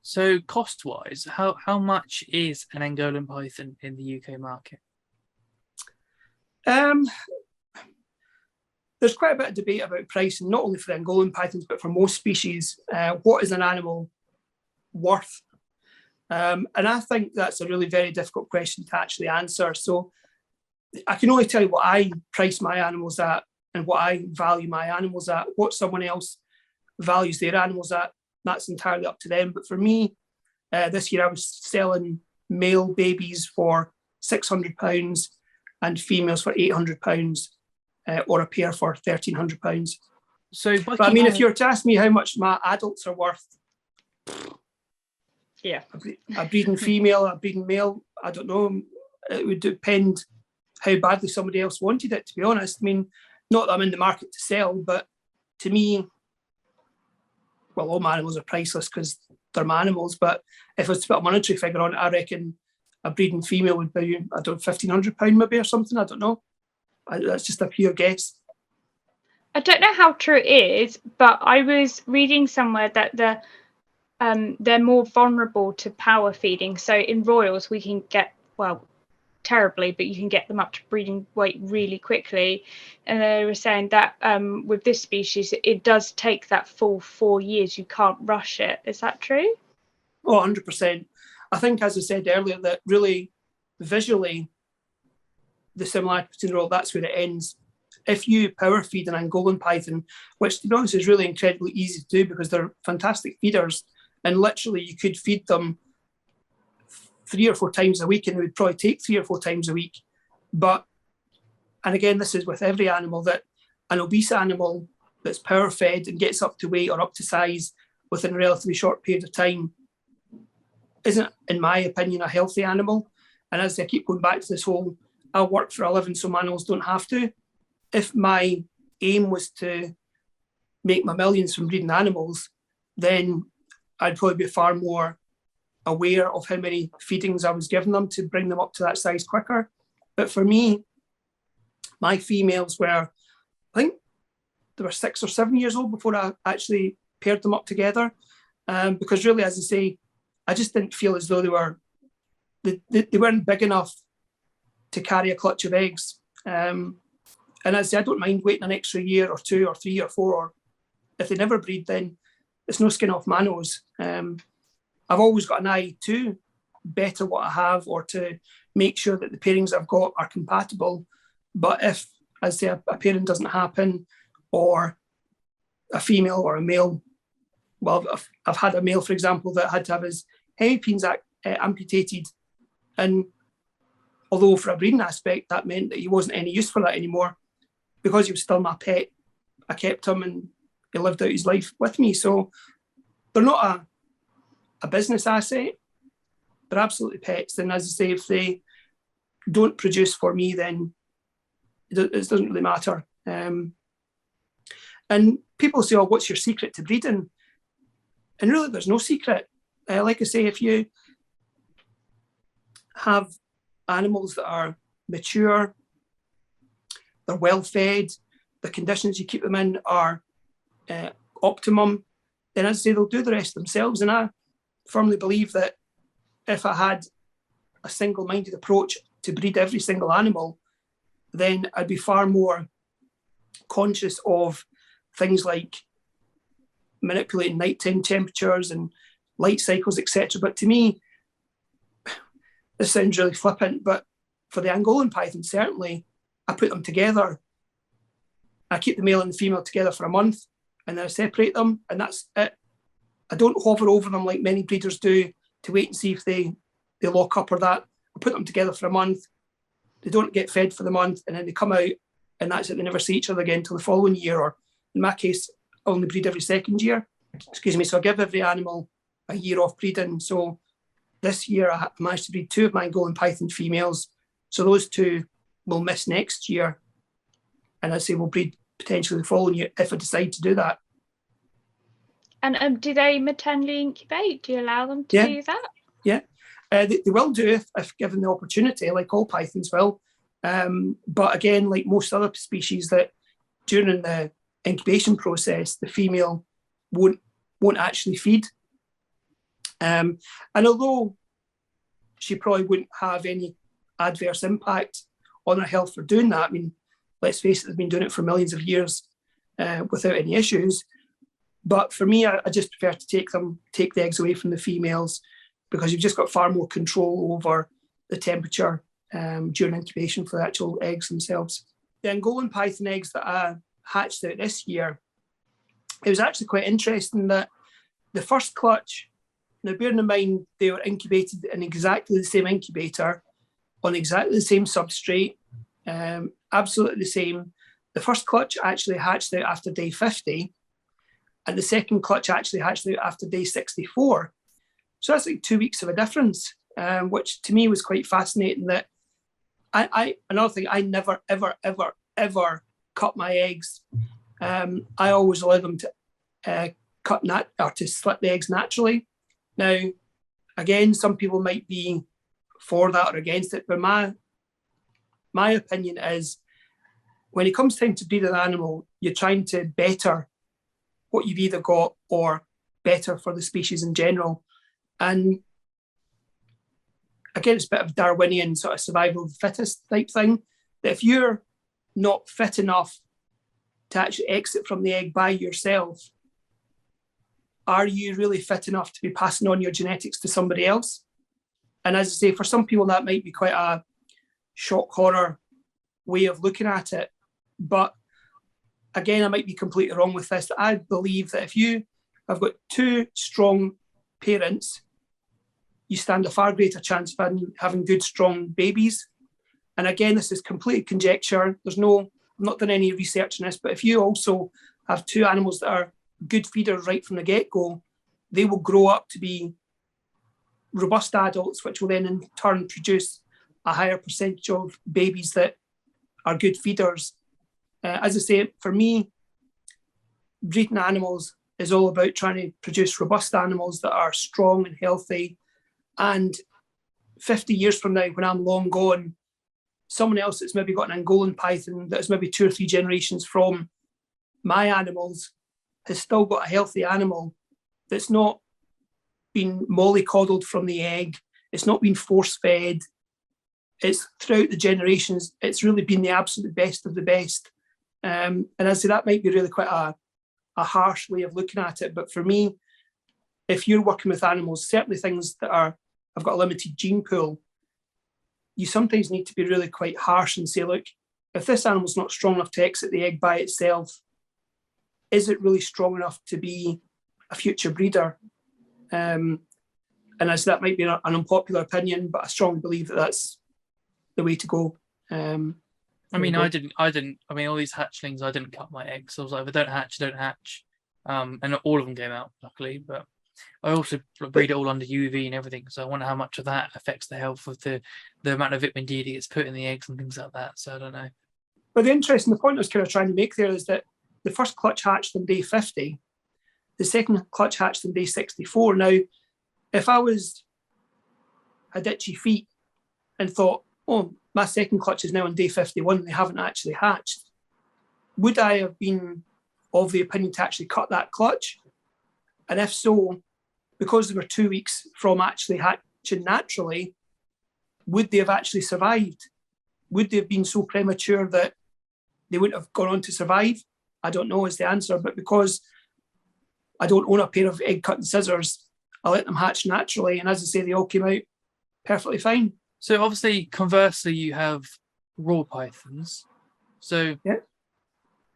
So cost-wise, how much is an Angolan Python in the UK market? There's quite a bit of debate about pricing, not only for the Angolan Pythons, but for most species. What is an animal worth? And I think that's a really very difficult question to actually answer. So I can only tell you what I price my animals at and what I value my animals at. What someone else values their animals at, that's entirely up to them. But for me, this year I was selling male babies for £600 and females for £800, or a pair for £1,300. So, but I mean, if you were to ask me how much my adults are worth, yeah, a breeding female, a breeding male, I don't know. It would depend how badly somebody else wanted it, to be honest. I mean, not that I'm in the market to sell, but to me, well, all my animals are priceless because they're my animals. But if I was to put a monetary figure on it, I reckon a breeding female would be, I don't know, £1,500 maybe or something. I don't know. That's just a pure guess. I don't know how true it is, but I was reading somewhere that they're more vulnerable to power feeding. So in royals, we can get, well, terribly, but you can get them up to breeding weight really quickly. And they were saying that with this species, it does take that full 4 years. You can't rush it. Is that true? Oh, 100%. I think, as I said earlier, that really visually, the similarity between the royal, that's where it ends. If you power feed an Angolan Python, which to be honest is really incredibly easy to do because they're fantastic feeders, and literally you could feed them 3 or 4 times a week, and it would probably take 3 or 4 times a week. But, and again, this is with every animal, that an obese animal that's power fed and gets up to weight or up to size within a relatively short period of time isn't, in my opinion, a healthy animal. And as I keep going back to this whole, I work for a living so my animals don't have to. If my aim was to make my millions from breeding animals, then I'd probably be far more aware of how many feedings I was giving them to bring them up to that size quicker. But for me, my females were, I think they were 6 or 7 years old before I actually paired them up together. Because really, as I say, I just didn't feel as though they weren't big enough to carry a clutch of eggs. And as I say, I don't mind waiting an extra year or 2 or 3 or 4, or if they never breed, then it's no skin off my nose. I've always got an eye to better what I have, or to make sure that the pairings I've got are compatible. But if, as I say, a pairing doesn't happen, or a female or a male, well, I've had a male, for example, that had to have his hemipenes amputated. And although for a breeding aspect, that meant that he wasn't any use for that anymore, because he was still my pet, I kept him and he lived out his life with me. So they're not a business asset, they're absolutely pets. And as I say, if they don't produce for me, then it doesn't really matter. And people say, oh, what's your secret to breeding? And really, there's no secret. Like I say, if you have animals that are mature, they're well fed, the conditions you keep them in are optimum, then as I say, they'll do the rest themselves. And I firmly believe that if I had a single-minded approach to breed every single animal, then I'd be far more conscious of things like manipulating nighttime temperatures and light cycles, etc. But to me, this sounds really flippant, but for the Angolan Python, certainly, I put them together. I keep the male and the female together for a month, and then I separate them, and that's it. I don't hover over them like many breeders do to wait and see if they lock up or that. I put them together for a month. They don't get fed for the month, and then they come out, and that's it. They never see each other again until the following year, or in my case, I only breed every second year. Excuse me. So I give every animal a year off breeding. So this year I managed to breed 2 of my Angolan Python females. So those 2 will miss next year. And I say we'll breed potentially the following year if I decide to do that. And do they maternally incubate? Do you allow them to do that? Yeah, they will do if given the opportunity, like all pythons will. But again, like most other species, that during the incubation process, the female won't actually feed. And although she probably wouldn't have any adverse impact on her health for doing that, I mean, let's face it, they've been doing it for millions of years without any issues. But for me, I just prefer to take the eggs away from the females, because you've just got far more control over the temperature during incubation for the actual eggs themselves. The Angolan Python eggs that I hatched out this year, it was actually quite interesting that the first clutch, now bearing in mind they were incubated in exactly the same incubator, on exactly the same substrate, absolutely the same. The first clutch actually hatched out after day 50, and the second clutch actually hatched out after day 64. So that's like 2 weeks of a difference, which to me was quite fascinating. That another thing, I never, ever, ever, ever cut my eggs. I always allow them to to split the eggs naturally. Now, again, some people might be for that or against it, but my opinion is, when it comes time to breed an animal, you're trying to better what you've either got or better for the species in general. And again, it's a bit of Darwinian sort of survival of the fittest type thing, that if you're not fit enough to actually exit from the egg by yourself, are you really fit enough to be passing on your genetics to somebody else? And as I say, for some people, that might be quite a shock horror way of looking at it. But again, I might be completely wrong with this. I believe that if you have got 2 strong parents, you stand a far greater chance of having good, strong babies. And again, this is complete conjecture. I've not done any research on this, but if you also have 2 animals that are good feeders right from the get-go, they will grow up to be robust adults, which will then in turn produce a higher percentage of babies that are good feeders. As I say, for me, breeding animals is all about trying to produce robust animals that are strong and healthy. And 50 years from now, when I'm long gone, someone else that's maybe got an Angolan Python that is maybe 2 or 3 generations from my animals has still got a healthy animal that's not been mollycoddled from the egg. It's not been force-fed. It's throughout the generations, it's really been the absolute best of the best. And as I say, that might be really quite a harsh way of looking at it. But for me, if you're working with animals, certainly things that have got a limited gene pool, you sometimes need to be really quite harsh and say, look, if this animal's not strong enough to exit the egg by itself, is it really strong enough to be a future breeder? And as that might be an unpopular opinion, but I strongly believe that that's the way to go. I mean, all these hatchlings, I didn't cut my eggs. So I was like, if I don't hatch. And all of them came out, luckily. But I also breed it all under UV and everything. So I wonder how much of that affects the health of the amount of vitamin D that gets put in the eggs and things like that. So I don't know. But the point I was kind of trying to make there is that the first clutch hatched on day 50, the second clutch hatched on day 64. Now, if I had itchy feet and thought, oh, my second clutch is now on day 51 and they haven't actually hatched, would I have been of the opinion to actually cut that clutch? And if so, because they were 2 weeks from actually hatching naturally, would they have actually survived? Would they have been so premature that they wouldn't have gone on to survive? I don't know is the answer, but because I don't own a pair of egg cutting scissors, I let them hatch naturally, and as I say, they all came out perfectly fine. So obviously, conversely, you have raw pythons. So yeah,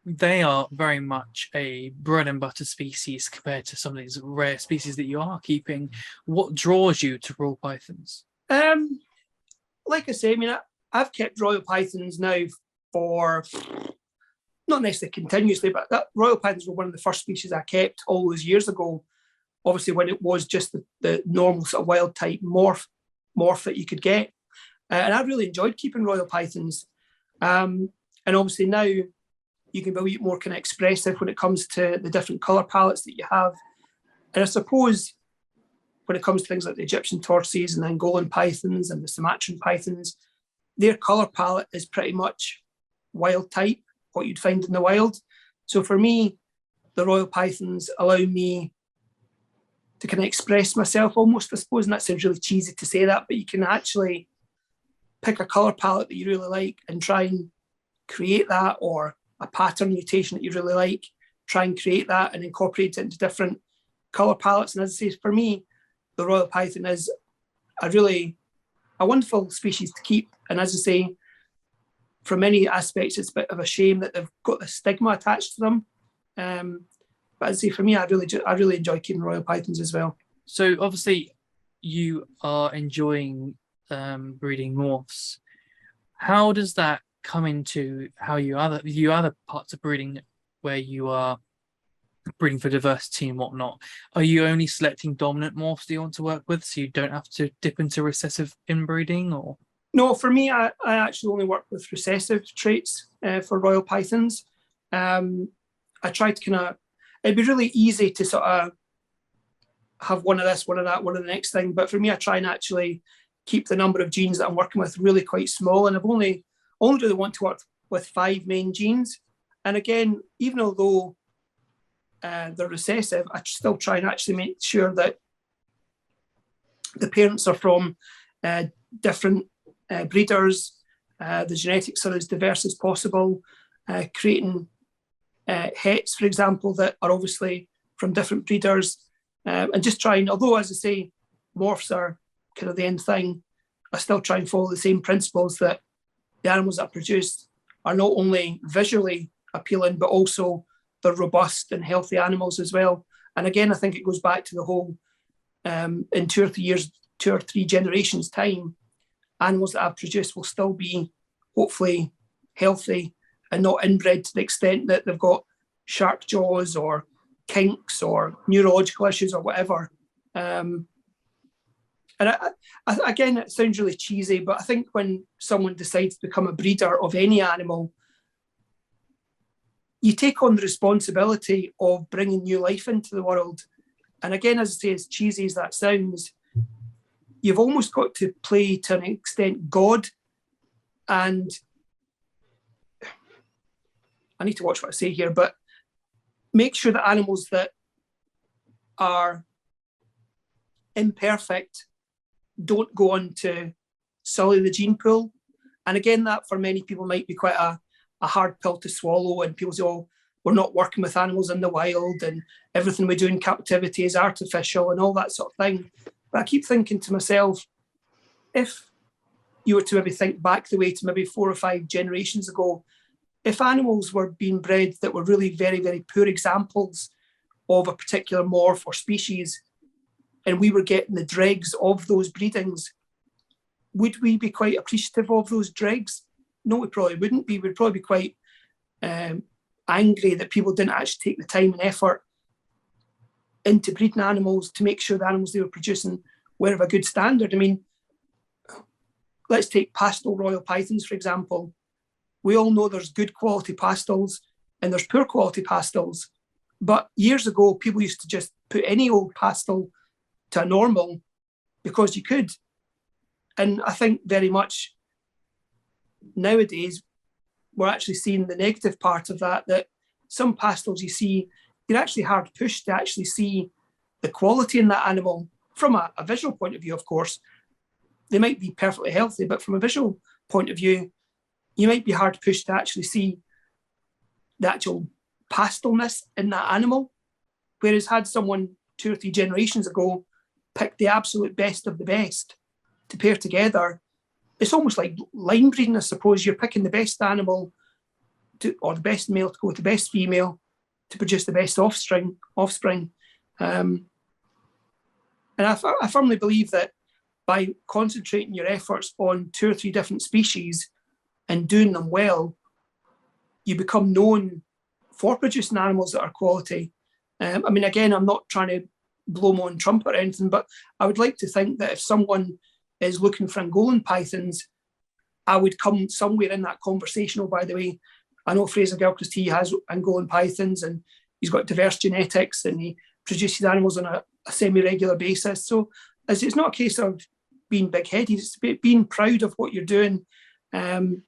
they are very much a bread and butter species compared to some of these rare species that you are keeping. What draws you to raw pythons? Like I say, I mean, I've kept royal pythons now for not necessarily continuously, but that royal pythons were one of the first species I kept all those years ago. Obviously, when it was just the normal sort of wild type morph that you could get, and I really enjoyed keeping royal pythons. And obviously now you can be a bit more kind of expressive when it comes to the different colour palettes that you have. And I suppose when it comes to things like the Egyptian tortoises and the Angolan pythons and the Sumatran pythons, their colour palette is pretty much wild type, what you'd find in the wild. So for me, the royal pythons allow me to kind of express myself almost, I suppose, and that sounds really cheesy to say that, but you can actually pick a colour palette that you really like and try and create that, or a pattern mutation that you really like, try and create that and incorporate it into different colour palettes. And as I say, for me, the royal python is a wonderful species to keep. And as I say, from many aspects, it's a bit of a shame that they've got the stigma attached to them. But as I say, for me, I really enjoy keeping royal pythons as well. So obviously, you are enjoying breeding morphs. How does that come into how you other parts of breeding where you are breeding for diversity and whatnot? Are you only selecting dominant morphs that you want to work with, so you don't have to dip into recessive inbreeding? Or no, for me, I actually only work with recessive traits for royal pythons. I try to it'd be really easy to sort of have one of this, one of that, one of the next thing. But for me, I try and actually keep the number of genes that I'm working with really quite small. And I've only really want to work with 5 main genes. And again, even although they're recessive, I still try and actually make sure that the parents are from different breeders, the genetics are as diverse as possible, creating hets, for example, that are obviously from different breeders, and just trying, although as I say, morphs are kind of the end thing, I still try and follow the same principles, that the animals that are produced are not only visually appealing, but also they're robust and healthy animals as well. And again, I think it goes back to the whole, in 2 or 3 generations time, animals that I've produced will still be hopefully healthy and not inbred to the extent that they've got shark jaws or kinks or neurological issues or whatever. And again, it sounds really cheesy, but I think when someone decides to become a breeder of any animal, you take on the responsibility of bringing new life into the world. And again, as I say, as cheesy as that sounds, you've almost got to play to an extent God. And I need to watch what I say here, but make sure that animals that are imperfect don't go on to sully the gene pool. And again, that for many people might be quite a hard pill to swallow, and people say, oh, we're not working with animals in the wild and everything we do in captivity is artificial and all that sort of thing. But I keep thinking to myself, if you were to maybe think back the way to maybe 4 or 5 generations ago, if animals were being bred that were really very, very poor examples of a particular morph or species, and we were getting the dregs of those breedings, would we be quite appreciative of those dregs? No, we probably wouldn't be. We'd probably be quite angry that people didn't actually take the time and effort into breeding animals to make sure the animals they were producing were of a good standard. I mean, let's take pastel royal pythons, for example. We all know there's good quality pastels and there's poor quality pastels. But years ago, people used to just put any old pastel to a normal because you could. And I think very much nowadays, we're actually seeing the negative part of that, that some pastels you see, you're actually hard pushed to actually see the quality in that animal from a visual point of view, of course. They might be perfectly healthy, but from a visual point of view, you might be hard pushed to actually see the actual pastelness in that animal. Whereas had someone 2 or 3 generations ago picked the absolute best of the best to pair together, it's almost like line breeding, I suppose. You're picking the best animal or the best male to go with the best female to produce the best offspring. And I firmly believe that by concentrating your efforts on 2 or 3 different species and doing them well, you become known for producing animals that are quality. I mean, again, I'm not trying to blow my own trumpet or anything, but I would like to think that if someone is looking for Angolan pythons, I would come somewhere in that conversation. Oh, by the way, I know Fraser Gilchrist, he has Angolan pythons and he's got diverse genetics and he produces animals on a semi-regular basis. So it's not a case of being big-headed, it's being proud of what you're doing, and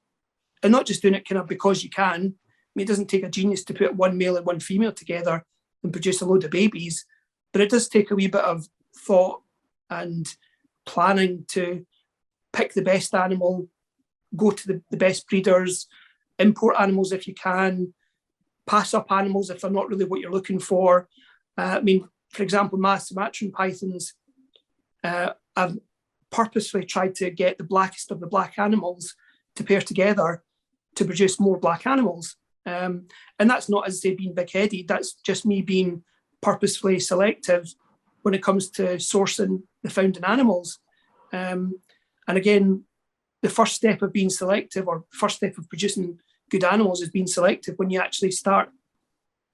not just doing it kind of because you can. I mean, it doesn't take a genius to put 1 male and 1 female together and produce a load of babies, but it does take a wee bit of thought and planning to pick the best animal, go to the best breeders, import animals if you can, pass up animals if they're not really what you're looking for. I mean, for example, my Sumatran pythons, I've purposely tried to get the blackest of the black animals to pair together to produce more black animals. And that's not, as I say, being big-headed, that's just me being purposefully selective when it comes to sourcing the founding animals. And again, the first step of being selective, or first step of producing good animals, is being selective when you actually start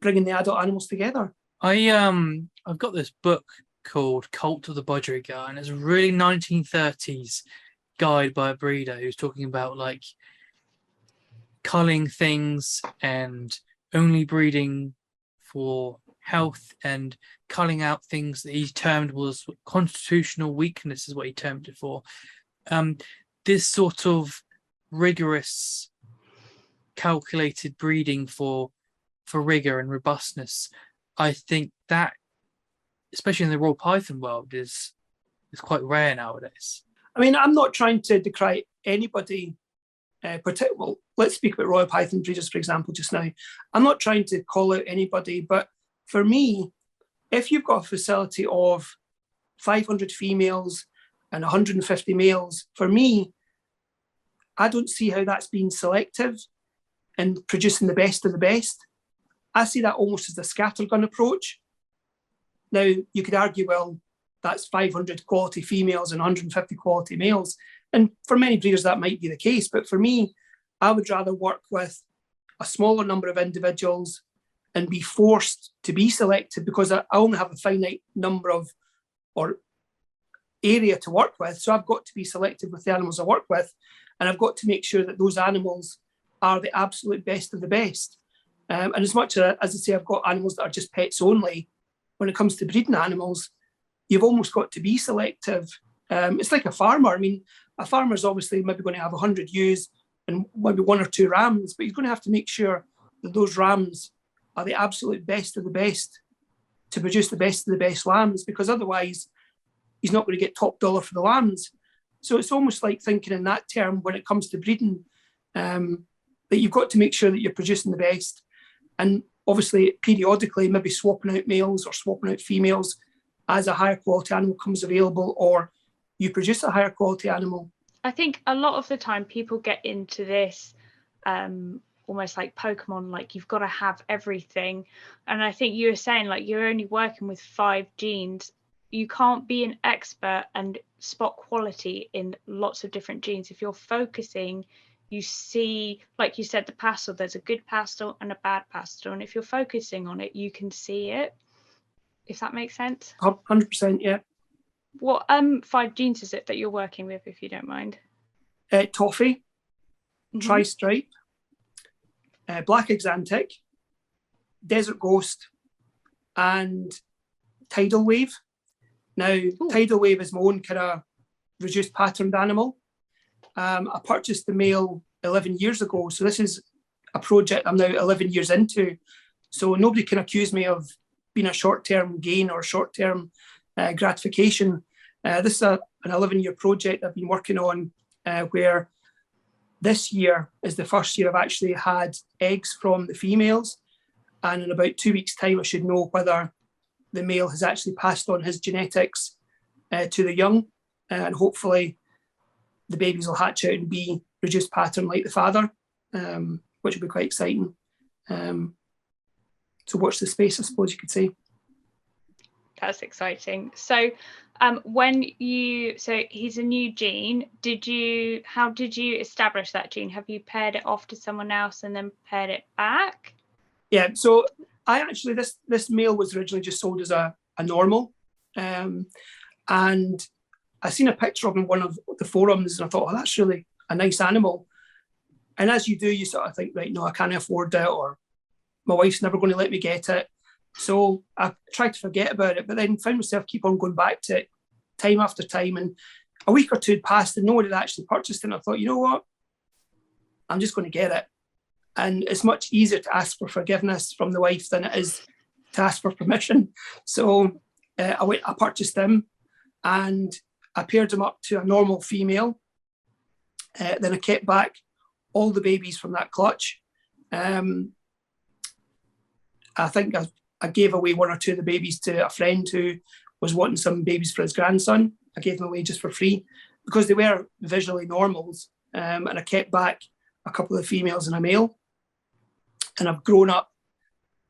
bringing the adult animals together. I've got this book called Cult of the Budgerigar, and it's a really 1930s guide by a breeder who's talking about like culling things and only breeding for health and culling out things that he termed was constitutional weakness, is what he termed it for. This sort of rigorous, calculated breeding for rigor and robustness, I think that, especially in the Royal Python world, is quite rare nowadays. I mean, I'm not trying to decry anybody. Well, let's speak about Royal Python breeders, for example, just now. I'm not trying to call out anybody, but for me, if you've got a facility of 500 females and 150 males, for me, I don't see how that's being selective and producing the best of the best. I see that almost as the scattergun approach. Now, you could argue, well, that's 500 quality females and 150 quality males. And for many breeders, that might be the case. But for me, I would rather work with a smaller number of individuals and be forced to be selective, because I only have a finite number of, or area to work with. So I've got to be selective with the animals I work with. And I've got to make sure that those animals are the absolute best of the best. And as much as I say, I've got animals that are just pets only, when it comes to breeding animals, you've almost got to be selective. It's like a farmer. I mean, a farmer's obviously maybe going to have 100 ewes and maybe 1 or 2 rams, but he's going to have to make sure that those rams are the absolute best of the best to produce the best of the best lambs, because otherwise he's not going to get top dollar for the lambs. So it's almost like thinking in that term when it comes to breeding, that you've got to make sure that you're producing the best. And obviously, periodically, maybe swapping out males or swapping out females as a higher quality animal comes available, or you produce a higher quality animal. I think a lot of the time people get into this almost like Pokemon, like you've got to have everything. And I think you were saying like you're only working with 5 genes. You can't be an expert and spot quality in lots of different genes. If you're focusing, you see, like you said, the pastel, there's a good pastel and a bad pastel. And if you're focusing on it, you can see it, if that makes sense. 100%, yeah. What 5 genes is it that you're working with, if you don't mind? Toffee, tri-stripe, black axanthic, desert ghost, and tidal wave. Now, Ooh. tidal wave is my own kind of reduced patterned animal. I purchased the male 11 years ago, so this is a project I'm now 11 years into. So nobody can accuse me of being a short-term gain or short-term gratification. This is an 11-year project I've been working on, where this year is the first year I've actually had eggs from the females. And in about 2 weeks' time, I should know whether the male has actually passed on his genetics to the young. And hopefully the babies will hatch out and be reduced pattern like the father, which will be quite exciting. So watch the space, I suppose you could say. That's exciting. So so he's a new gene. How did you establish that gene? Have you paired it off to someone else and then paired it back? Yeah, so I actually, this male was originally just sold as a normal. And I seen a picture of him in one of the forums, and I thought, oh, that's really a nice animal. And as you do, you sort of think, right, no, I can't afford it, or my wife's never going to let me get it. So I tried to forget about it, but then found myself keep on going back to it time after time. And a week or two had passed and no one had actually purchased it. And I thought, you know what? I'm just going to get it. And it's much easier to ask for forgiveness from the wife than it is to ask for permission. So I purchased him and I paired him up to a normal female. Then I kept back all the babies from that clutch. I think I gave away one or two of the babies to a friend who was wanting some babies for his grandson. I gave them away just for free because they were visually normals. And I kept back a couple of females and a male. And I've grown up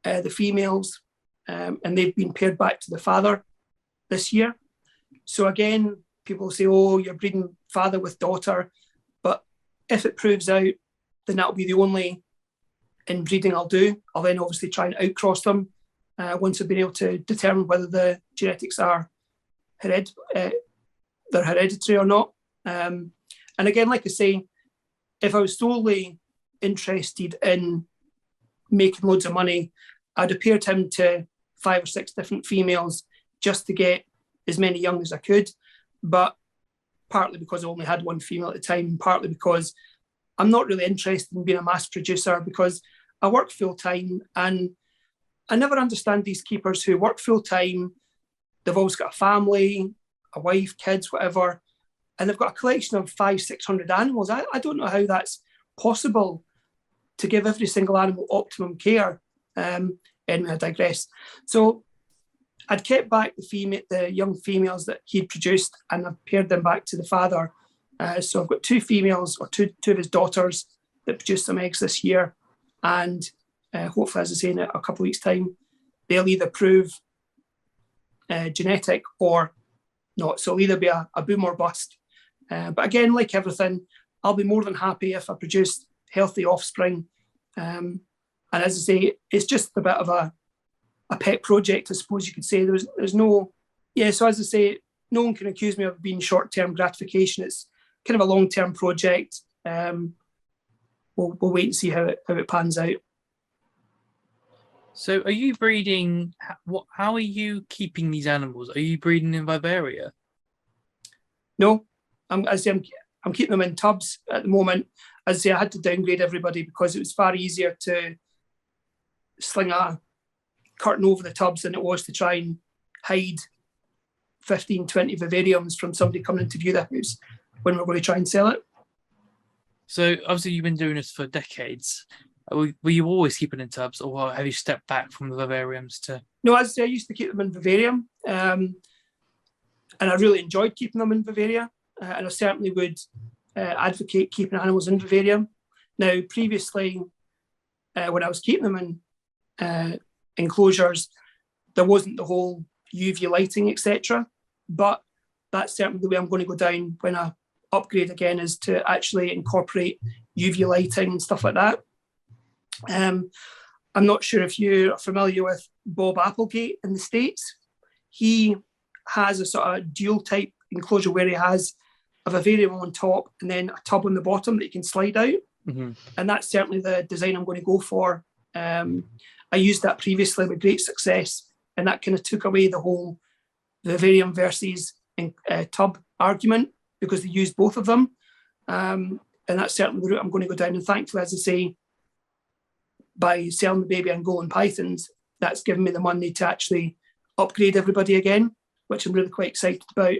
the females and they've been paired back to the father this year. So again, people say, oh, you're breeding father with daughter. But if it proves out, then that'll be the only inbreeding I'll do. I'll then obviously try and outcross them once I've been able to determine whether the genetics are they're hereditary or not. And again, like I say, if I was solely interested in making loads of money, I'd have paired him to 5 or 6 different females just to get as many young as I could. But partly because I only had one female at the time, partly because I'm not really interested in being a mass producer because I work full time and I never understand these keepers who work full time. They've always got a family, a wife, kids, whatever, and they've got a collection of 500-600 animals. I don't know how that's possible to give every single animal optimum care. Anyway, I digress. So I'd kept back the young females that he'd produced and I've paired them back to the father. So I've got 2 females or two of his daughters that produced some eggs this year. And hopefully, as I say, in a couple of weeks' time, they'll either prove genetic or not. So it'll either be a boom or bust. But again, like everything, I'll be more than happy if I produce healthy offspring. And as I say, it's just a bit of a pet project, I suppose you could say. There's no, so as I say, no one can accuse me of being short-term gratification. It's kind of a long-term project. We'll wait and see how it pans out. So are you breeding, how are you keeping these animals? Are you breeding in Vivaria? No, I'm keeping them in tubs at the moment. As I say, I had to downgrade everybody because it was far easier to sling a curtain over the tubs than it was to try and hide 15, 20 vivariums from somebody coming in to view the house when we're going to try and sell it. So obviously you've been doing this for decades. Were you always keeping in tubs, or have you stepped back from the vivariums to? No, as I say, I used to keep them in vivarium, and I really enjoyed keeping them in vivaria, and I certainly would advocate keeping animals in vivarium. Now, previously, when I was keeping them in enclosures, there wasn't the whole UV lighting, etc. But that's certainly the way I'm going to go down when I upgrade again, is to actually incorporate UV lighting and stuff like that. I'm not sure if you're familiar with Bob Applegate in the States. He has a sort of dual type enclosure where he has a vivarium on top and then a tub on the bottom that you can slide out. Mm-hmm. And that's certainly the design I'm going to go for I used that previously with great success, and that kind of took away the whole vivarium versus tub argument, because they used both of them. And that's certainly the route I'm going to go down. And thankfully, as I say, by selling the baby Angolan Pythons, that's given me the money to actually upgrade everybody again, which I'm really quite excited about.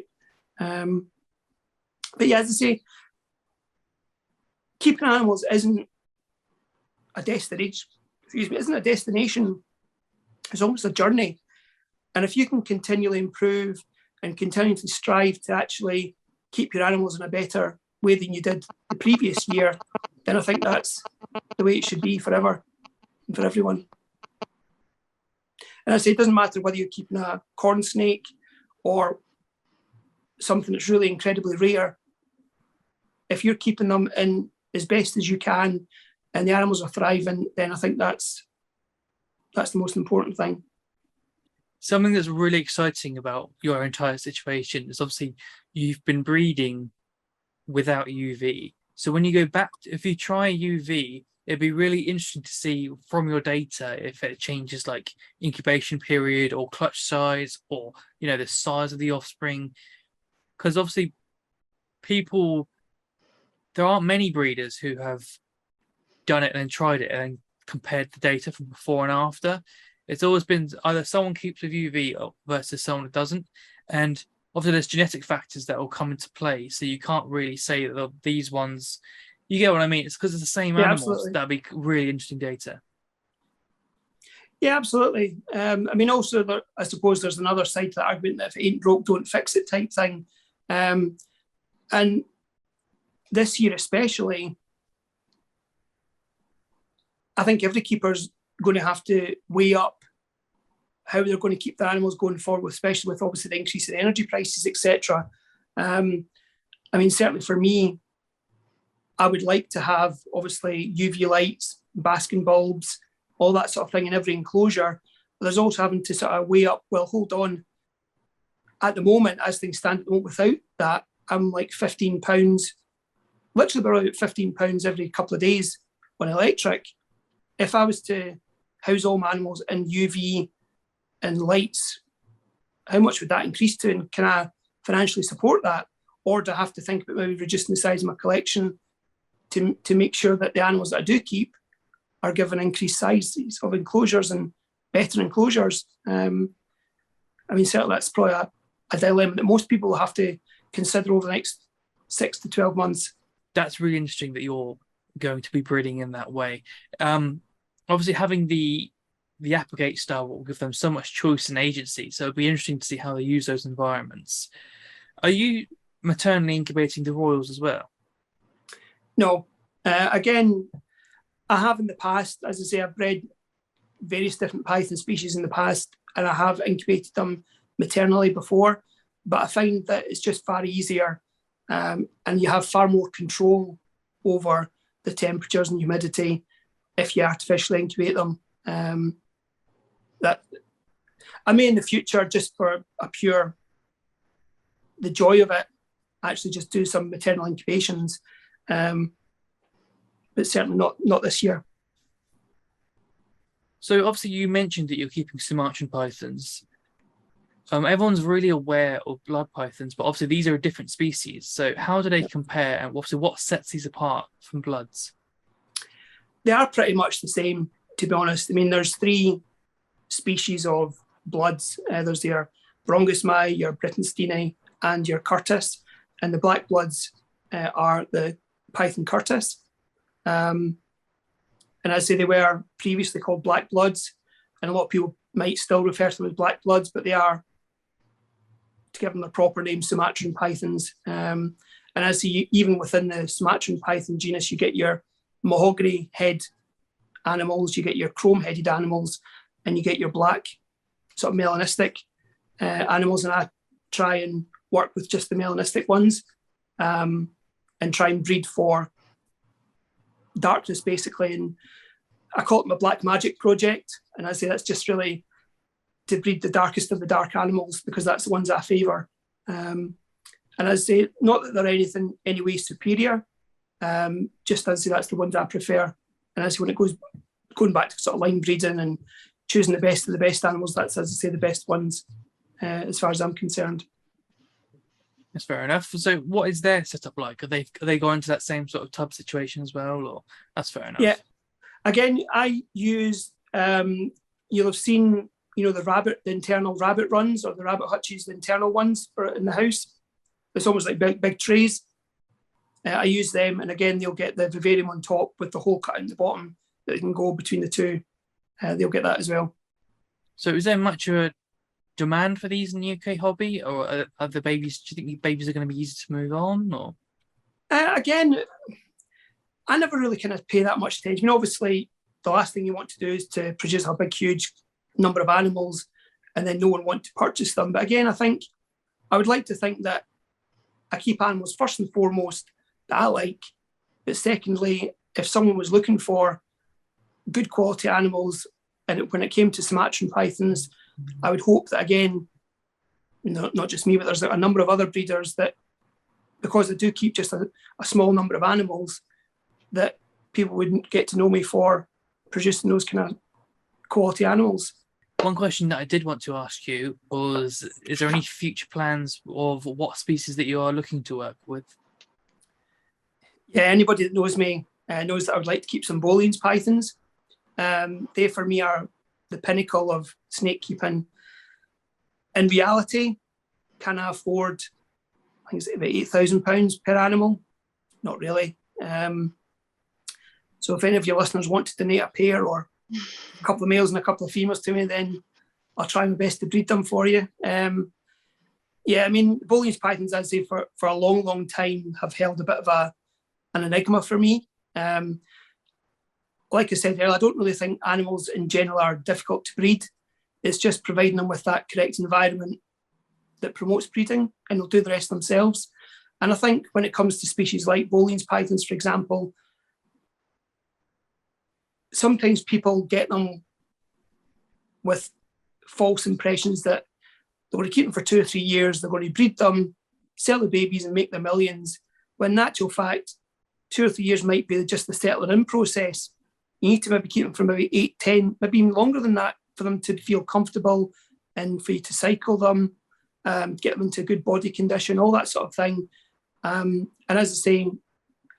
But yeah, as I say, keeping animals isn't a destination. Isn't a destination. It's almost a journey. And if you can continually improve and continually strive to actually keep your animals in a better way than you did the previous year, then I think that's the way it should be forever and for everyone. And I say it doesn't matter whether you're keeping a corn snake or something that's really incredibly rare. If you're keeping them in as best as you can and the animals are thriving, then I think that's the most important thing. Something that's really exciting about your entire situation is obviously you've been breeding without UV. So when you go back, if you try UV, it'd be really interesting to see from your data if it changes like incubation period or clutch size or, you know, the size of the offspring. Because obviously there aren't many breeders who have done it and then tried it and then compared the data from before and after. It's always been either someone keeps with UV versus someone that doesn't. And obviously there's genetic factors that will come into play. So you can't really say that these ones, you get what I mean? It's because it's the same animals. Absolutely. That'd be really interesting data. Yeah, absolutely. I mean, also, I suppose there's another side to that argument that if it ain't broke, don't fix it type thing. And this year especially, I think every keeper's going to have to weigh up how they're going to keep their animals going forward, especially with obviously the increase in energy prices, etc. I mean, certainly for me, I would like to have obviously UV lights, basking bulbs, all that sort of thing in every enclosure. But there's also having to sort of weigh up, well, hold on. At the moment, as things stand at the moment, without that, I'm like £15, literally about £15 every couple of days on electric. If I was to house all my animals in UV and lights, how much would that increase to? And can I financially support that? Or do I have to think about maybe reducing the size of my collection to make sure that the animals that I do keep are given increased sizes of enclosures and better enclosures? I mean, certainly that's probably a dilemma that most people will have to consider over the next 6 to 12 months. That's really interesting that you're going to be breeding in that way. Obviously, having the Applegate style will give them so much choice and agency. So it'll be interesting to see how they use those environments. Are you maternally incubating the Royals as well? No. Again, I have in the past, as I say, I've bred various different python species in the past, and I have incubated them maternally before, but I find that it's just far easier, and you have far more control over the temperatures and humidity if you artificially incubate them. That I may in the future, just for the joy of it, actually just do some maternal incubations, but certainly not this year. So obviously you mentioned that you're keeping Sumatran pythons. Everyone's really aware of blood pythons, but obviously these are different species. So how do they compare, and obviously what sets these apart from bloods? They are pretty much the same, to be honest. I mean, there's 3 species of bloods. There's your Brongus, your Brittensteini, and your Curtis. And the black bloods are the Python Curtis. And as I say, they were previously called black bloods, and a lot of people might still refer to them as black bloods, but they are, to give them a proper name, Sumatran pythons. And as you, even within the Sumatran python genus, you get your mahogany head animals, you get your chrome-headed animals, and you get your black sort of melanistic animals. And I try and work with just the melanistic ones, and try and breed for darkness, basically. And I call it my black magic project. And I say that's just really to breed the darkest of the dark animals, because that's the ones I favour. And I say, not that they're anything any way superior, just as I say that's the ones I prefer. And as when it goes going back to sort of line breeding and choosing the best of the best animals. That's, as I say, the best ones, as far as I'm concerned. That's fair enough. So what is their setup like? Are they going to that same sort of tub situation as well, or that's fair enough? Yeah. Again, I use, you'll have seen, the internal rabbit runs, or the rabbit hutches, the internal ones in the house. It's almost like big trays. I use them, and again, they'll get the vivarium on top with the hole cut in the bottom that can go between the two. They'll get that as well. So is there much of a demand for these in the UK hobby, or are the babies? Do you think the babies are going to be easy to move on, or? Again, I never really kind of pay that much attention. Obviously, the last thing you want to do is to produce a big, huge number of animals and then no one want to purchase them. But again, I would like to think that I keep animals first and foremost that I like. But secondly, if someone was looking for good quality animals, and when it came to Sumatran pythons, I would hope that, again, not just me, but there's a number of other breeders that, because I do keep just a small number of animals, that people wouldn't get to know me for producing those kind of quality animals. One question that I did want to ask you was, is there any future plans of what species that you are looking to work with? Yeah, anybody that knows me knows that I would like to keep some Bolian's pythons. They, for me, are the pinnacle of snake keeping. In reality, can I afford, I think it's about £8,000 per animal? Not really. So if any of your listeners want to donate a pair or a couple of males and a couple of females to me, then I'll try my best to breed them for you. Yeah, I mean, Bolian's pythons, I'd say, for a long, long time have held a bit of an enigma for me. Like I said earlier, I don't really think animals in general are difficult to breed. It's just providing them with that correct environment that promotes breeding, and they'll do the rest themselves. And I think when it comes to species like Bolian's pythons, for example, sometimes people get them with false impressions that they're going to keep them for 2 or 3 years, they're going to breed them, sell the babies and make their millions, when in actual fact, 2 or 3 years might be just the settling in process. You need to maybe keep them for maybe 8, 10, maybe even longer than that for them to feel comfortable and for you to cycle them, get them to good body condition, all that sort of thing. And as I say,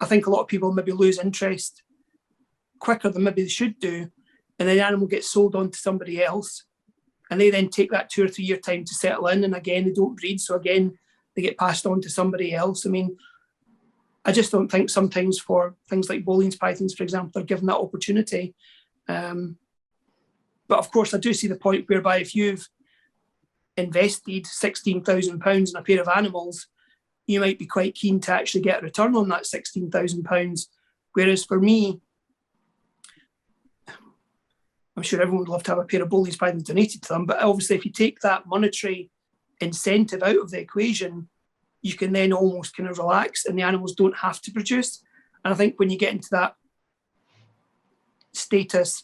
I think a lot of people maybe lose interest quicker than maybe they should do, and then the animal gets sold on to somebody else, and they then take that 2 or 3 year time to settle in, and again, they don't breed, so again, they get passed on to somebody else. I mean, I just don't think sometimes for things like Bolian's pythons, for example, they're given that opportunity. But of course, I do see the point whereby if you've invested £16,000 in a pair of animals, you might be quite keen to actually get a return on that £16,000. Whereas for me, I'm sure everyone would love to have a pair of Bolian's pythons donated to them, but obviously if you take that monetary incentive out of the equation, you can then almost kind of relax and the animals don't have to produce. And I think when you get into that status,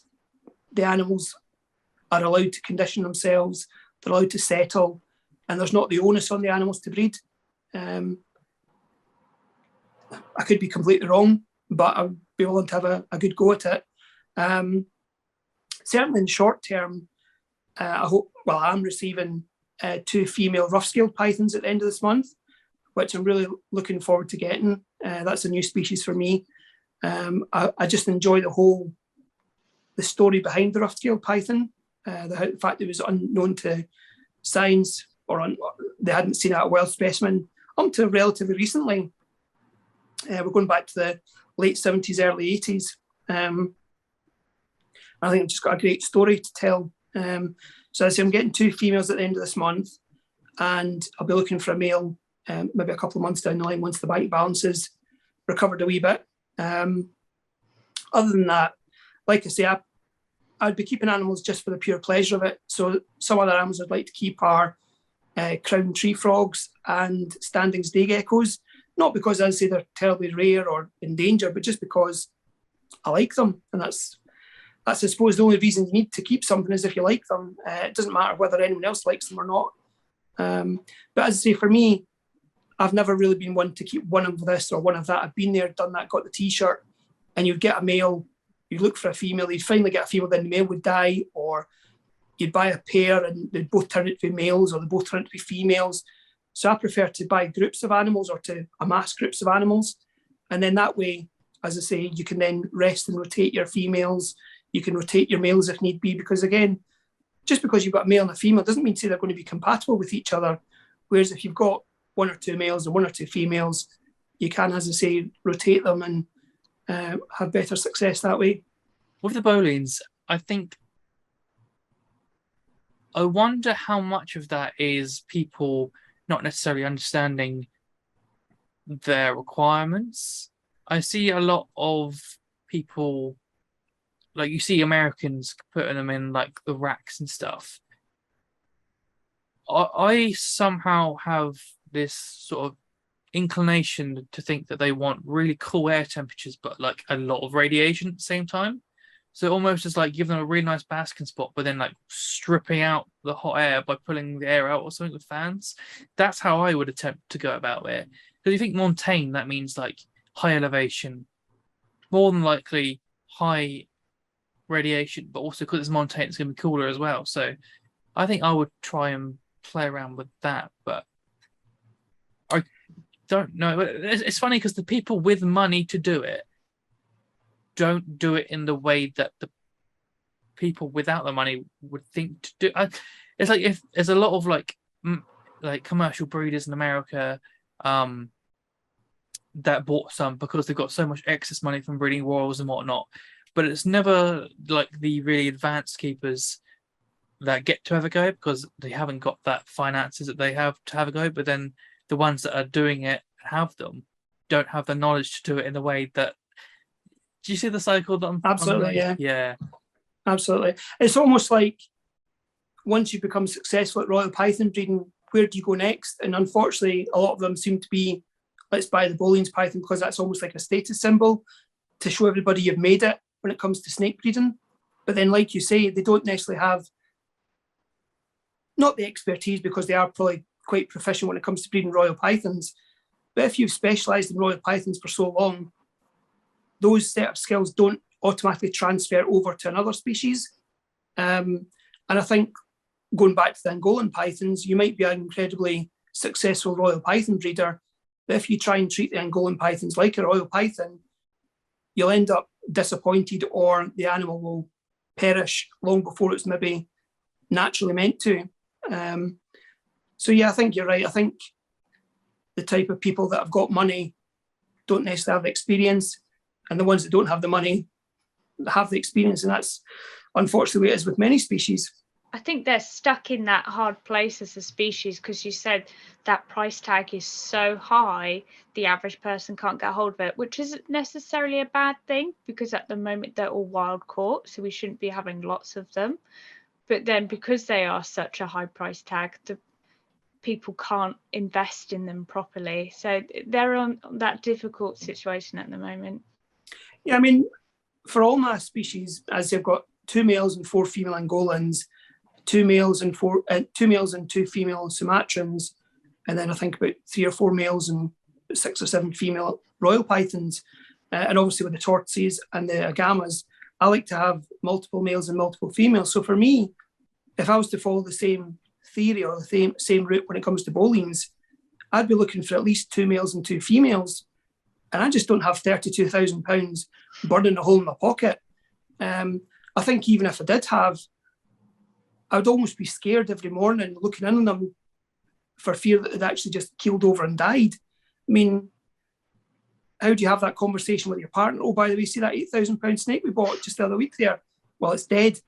the animals are allowed to condition themselves, they're allowed to settle, and there's not the onus on the animals to breed. I could be completely wrong, but I'd be willing to have a good go at it. Certainly in short term, I'm receiving 2 female rough-scaled pythons at the end of this month, which I'm really looking forward to getting. That's a new species for me. I just enjoy the story behind the rough-scaled python, the fact it was unknown to science, or they hadn't seen it at a wild specimen up to relatively recently. We're going back to the late 70s, early 80s. I think I've just got a great story to tell. So as I say, I'm getting 2 females at the end of this month, and I'll be looking for a male maybe a couple of months down the line once the bite balance is recovered a wee bit. Other than that, like I say, I'd be keeping animals just for the pure pleasure of it. So some other animals I'd like to keep are crown tree frogs and Standing's day geckos, not because I say they're terribly rare or in danger, but just because I like them, and that's I suppose the only reason you need to keep something is if you like them. It doesn't matter whether anyone else likes them or not. But as I say, for me, I've never really been one to keep one of this or one of that. I've been there, done that, got the T-shirt, and you'd get a male, you'd look for a female, you'd finally get a female, then the male would die, or you'd buy a pair and they'd both turn out to be males, or they both turn out to be females. So I prefer to buy groups of animals, or to amass groups of animals. And then that way, as I say, you can then rest and rotate your females. You can rotate your males if need be, because again, just because you've got a male and a female doesn't mean to say they're going to be compatible with each other. Whereas if you've got one or two males and one or two females, you can, as I say, rotate them and have better success that way. With the Booleans, I wonder how much of that is people not necessarily understanding their requirements. I see a lot of people, like you see Americans putting them in like the racks and stuff. I somehow have this sort of inclination to think that they want really cool air temperatures, but like a lot of radiation at the same time. So almost as like giving them a really nice basking spot, but then like stripping out the hot air by pulling the air out or something with fans. That's how I would attempt to go about it. Because you think montane, that means like high elevation, more than likely high radiation, but also because it's montane, it's going to be cooler as well. So I think I would try and play around with that, but I don't know. It's funny because the people with money to do it don't do it in the way that the people without the money would think to do. It's like if there's a lot of like commercial breeders in America that bought some because they've got so much excess money from breeding royals and whatnot, but it's never like the really advanced keepers that get to have a go because they haven't got that finances that they have to have a go. But then the ones that are doing it have them don't have the knowledge to do it in the way that. Do you see the cycle that I'm Absolutely, yeah. Absolutely. It's almost like once you become successful at Royal Python breeding, where do you go next? And unfortunately, a lot of them seem to be, let's buy the Booleans Python because that's almost like a status symbol to show everybody you've made it when it comes to snake breeding. But then, like you say, they don't necessarily have, not the expertise because they are probably quite proficient when it comes to breeding Royal Pythons. But if you've specialised in Royal Pythons for so long, those set of skills don't automatically transfer over to another species. And I think going back to the Angolan Pythons, you might be an incredibly successful Royal Python breeder, but if you try and treat the Angolan Pythons like a Royal Python, you'll end up disappointed or the animal will perish long before it's maybe naturally meant to. So yeah, I think you're right. I think the type of people that have got money don't necessarily have experience, and the ones that don't have the money have the experience, and that's unfortunately the way it is with many species. I think they're stuck in that hard place as a species because you said that price tag is so high, the average person can't get hold of it, which isn't necessarily a bad thing because at the moment they're all wild caught, so we shouldn't be having lots of them. But then because they are such a high price tag, the people can't invest in them properly. So they're on that difficult situation at the moment. Yeah, I mean, for all my species, as they've got 2 males and 4 female Angolans, 2 males and 2 female Sumatrans, and then I think about 3 or 4 males and 6 or 7 female Royal Pythons. And obviously with the Tortoises and the agamas, I like to have multiple males and multiple females. So for me, if I was to follow the same theory or the same route when it comes to Booleans, I'd be looking for at least 2 males and 2 females. And I just don't have £32,000 burning a hole in my pocket. I think even if I did have, I would almost be scared every morning looking in on them for fear that they'd actually just keeled over and died. I mean, how do you have that conversation with your partner? Oh, by the way, see that £8,000 snake we bought just the other week there? Well, it's dead.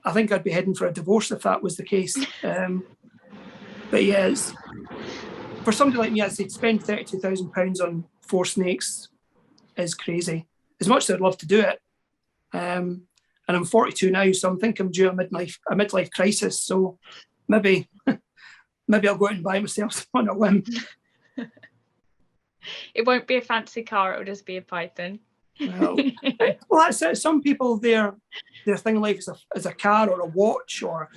I think I'd be heading for a divorce if that was the case. But yeah, for somebody like me, I'd say spend £32,000 on 4 snakes is crazy. As much as I'd love to do it. And I'm 42 now, so I'm thinking I'm due a midlife crisis. So maybe I'll go out and buy myself on a whim. It won't be a fancy car, it'll just be a Python. Well, that's it. Some people, their thing in life is a car or a watch or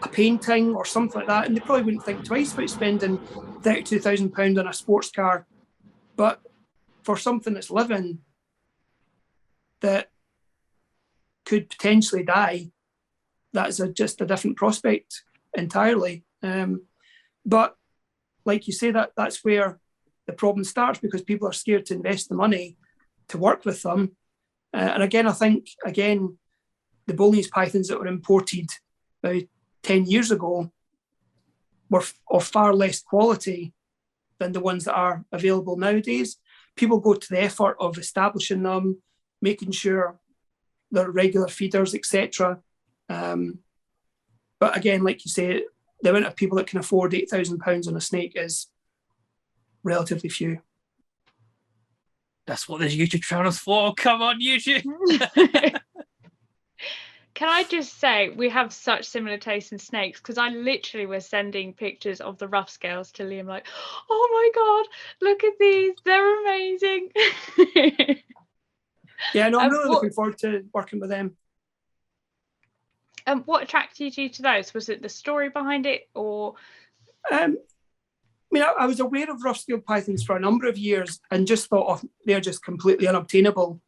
a painting or something like that, and they probably wouldn't think twice about spending £32,000 on a sports car. But for something that's living, that could potentially die, that's just a different prospect entirely. But like you say, that's where the problem starts, because people are scared to invest the money to work with them. And again, I think, the Bolognese pythons that were imported about 10 years ago were of far less quality than the ones that are available nowadays. People go to the effort of establishing them, making sure they're regular feeders, etc. But again, like you say, the amount of people that can afford £8,000 on a snake is relatively few. That's what this YouTube channel's for. Come on, YouTube. Can I just say, we have such similar tastes in snakes, because I literally was sending pictures of the rough scales to Liam, like, oh my God, look at these. They're amazing. Yeah, no, I'm really looking forward to working with them. What attracted you to those? Was it the story behind it, or? I was aware of rough-scaled pythons for a number of years and just thought, oh, they're just completely unobtainable.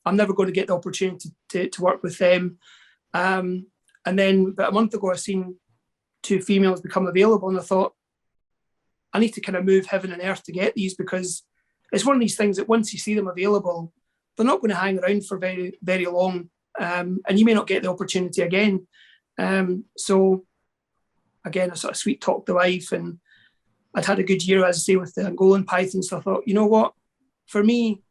I'm never going to get the opportunity to work with them. And then about a month ago, I seen 2 females become available, and I thought, I need to kind of move heaven and earth to get these, because it's one of these things that once you see them available, they're not going to hang around for very, very long. And you may not get the opportunity again. So again, I sort of sweet talked the wife, and I'd had a good year, as I say, with the Angolan Python. So I thought, you know what, for me,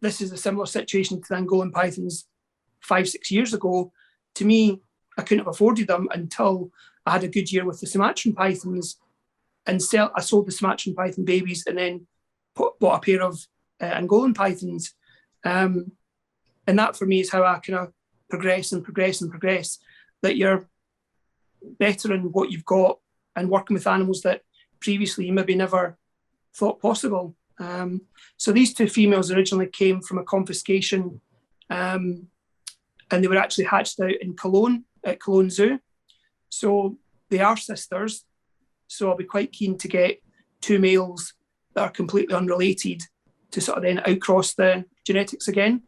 this is a similar situation to the Angolan Pythons 5-6 years ago. To me, I couldn't have afforded them until I had a good year with the Sumatran Pythons, and I sold the Sumatran Python babies, and then bought a pair of Angolan Pythons. And that for me is how I kind of progress, that you're better in what you've got and working with animals that previously you maybe never thought possible. So these 2 females originally came from a confiscation, and they were actually hatched out in Cologne, at Cologne Zoo. So they are sisters. So I'll be quite keen to get 2 males that are completely unrelated to sort of then outcross the genetics again.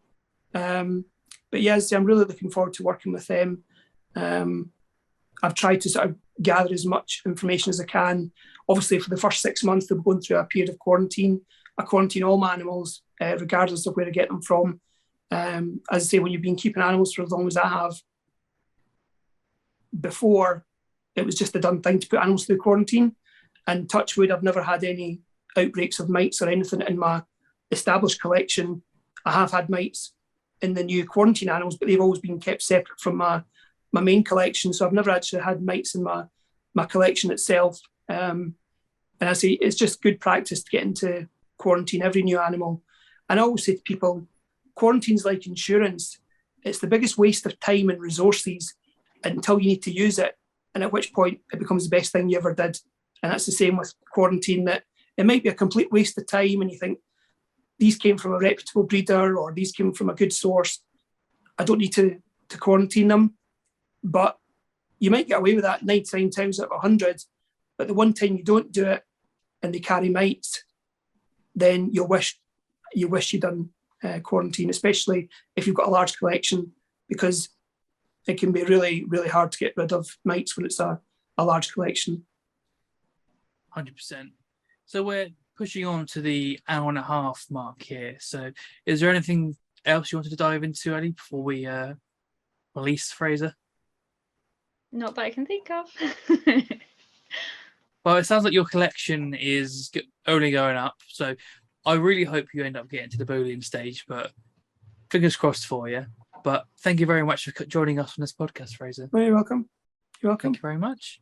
But yes, I'm really looking forward to working with them. I've tried to sort of gather as much information as I can. Obviously, for the first 6 months, they're going through a period of quarantine. I quarantine all my animals, regardless of where I get them from. As I say, when you've been keeping animals for as long as I have, before, it was just a done thing to put animals through quarantine. And touch wood, I've never had any outbreaks of mites or anything in my established collection. I have had mites in the new quarantine animals, but they've always been kept separate from my main collection. So I've never actually had mites in my collection itself. And I say it's just good practice to get into quarantine every new animal. And I always say to people, quarantine's like insurance. It's the biggest waste of time and resources until you need to use it, and at which point it becomes the best thing you ever did. And that's the same with quarantine, that it might be a complete waste of time and you think, these came from a reputable breeder or these came from a good source, I don't need to quarantine them. But you might get away with that 99 times out of 100, but the one time you don't do it and they carry mites, then you'll wish you'd done quarantine, especially if you've got a large collection, because it can be really, really hard to get rid of mites when it's a large collection. 100%. So we're pushing on to the hour-and-a-half mark here. So is there anything else you wanted to dive into, Ellie, before we release Fraser? Not that I can think of. Well, it sounds like your collection is only going up, so I really hope you end up getting to the Boolean stage, but fingers crossed for you. But thank you very much for joining us on this podcast, Fraser. You're welcome. You're welcome. Thank you very much.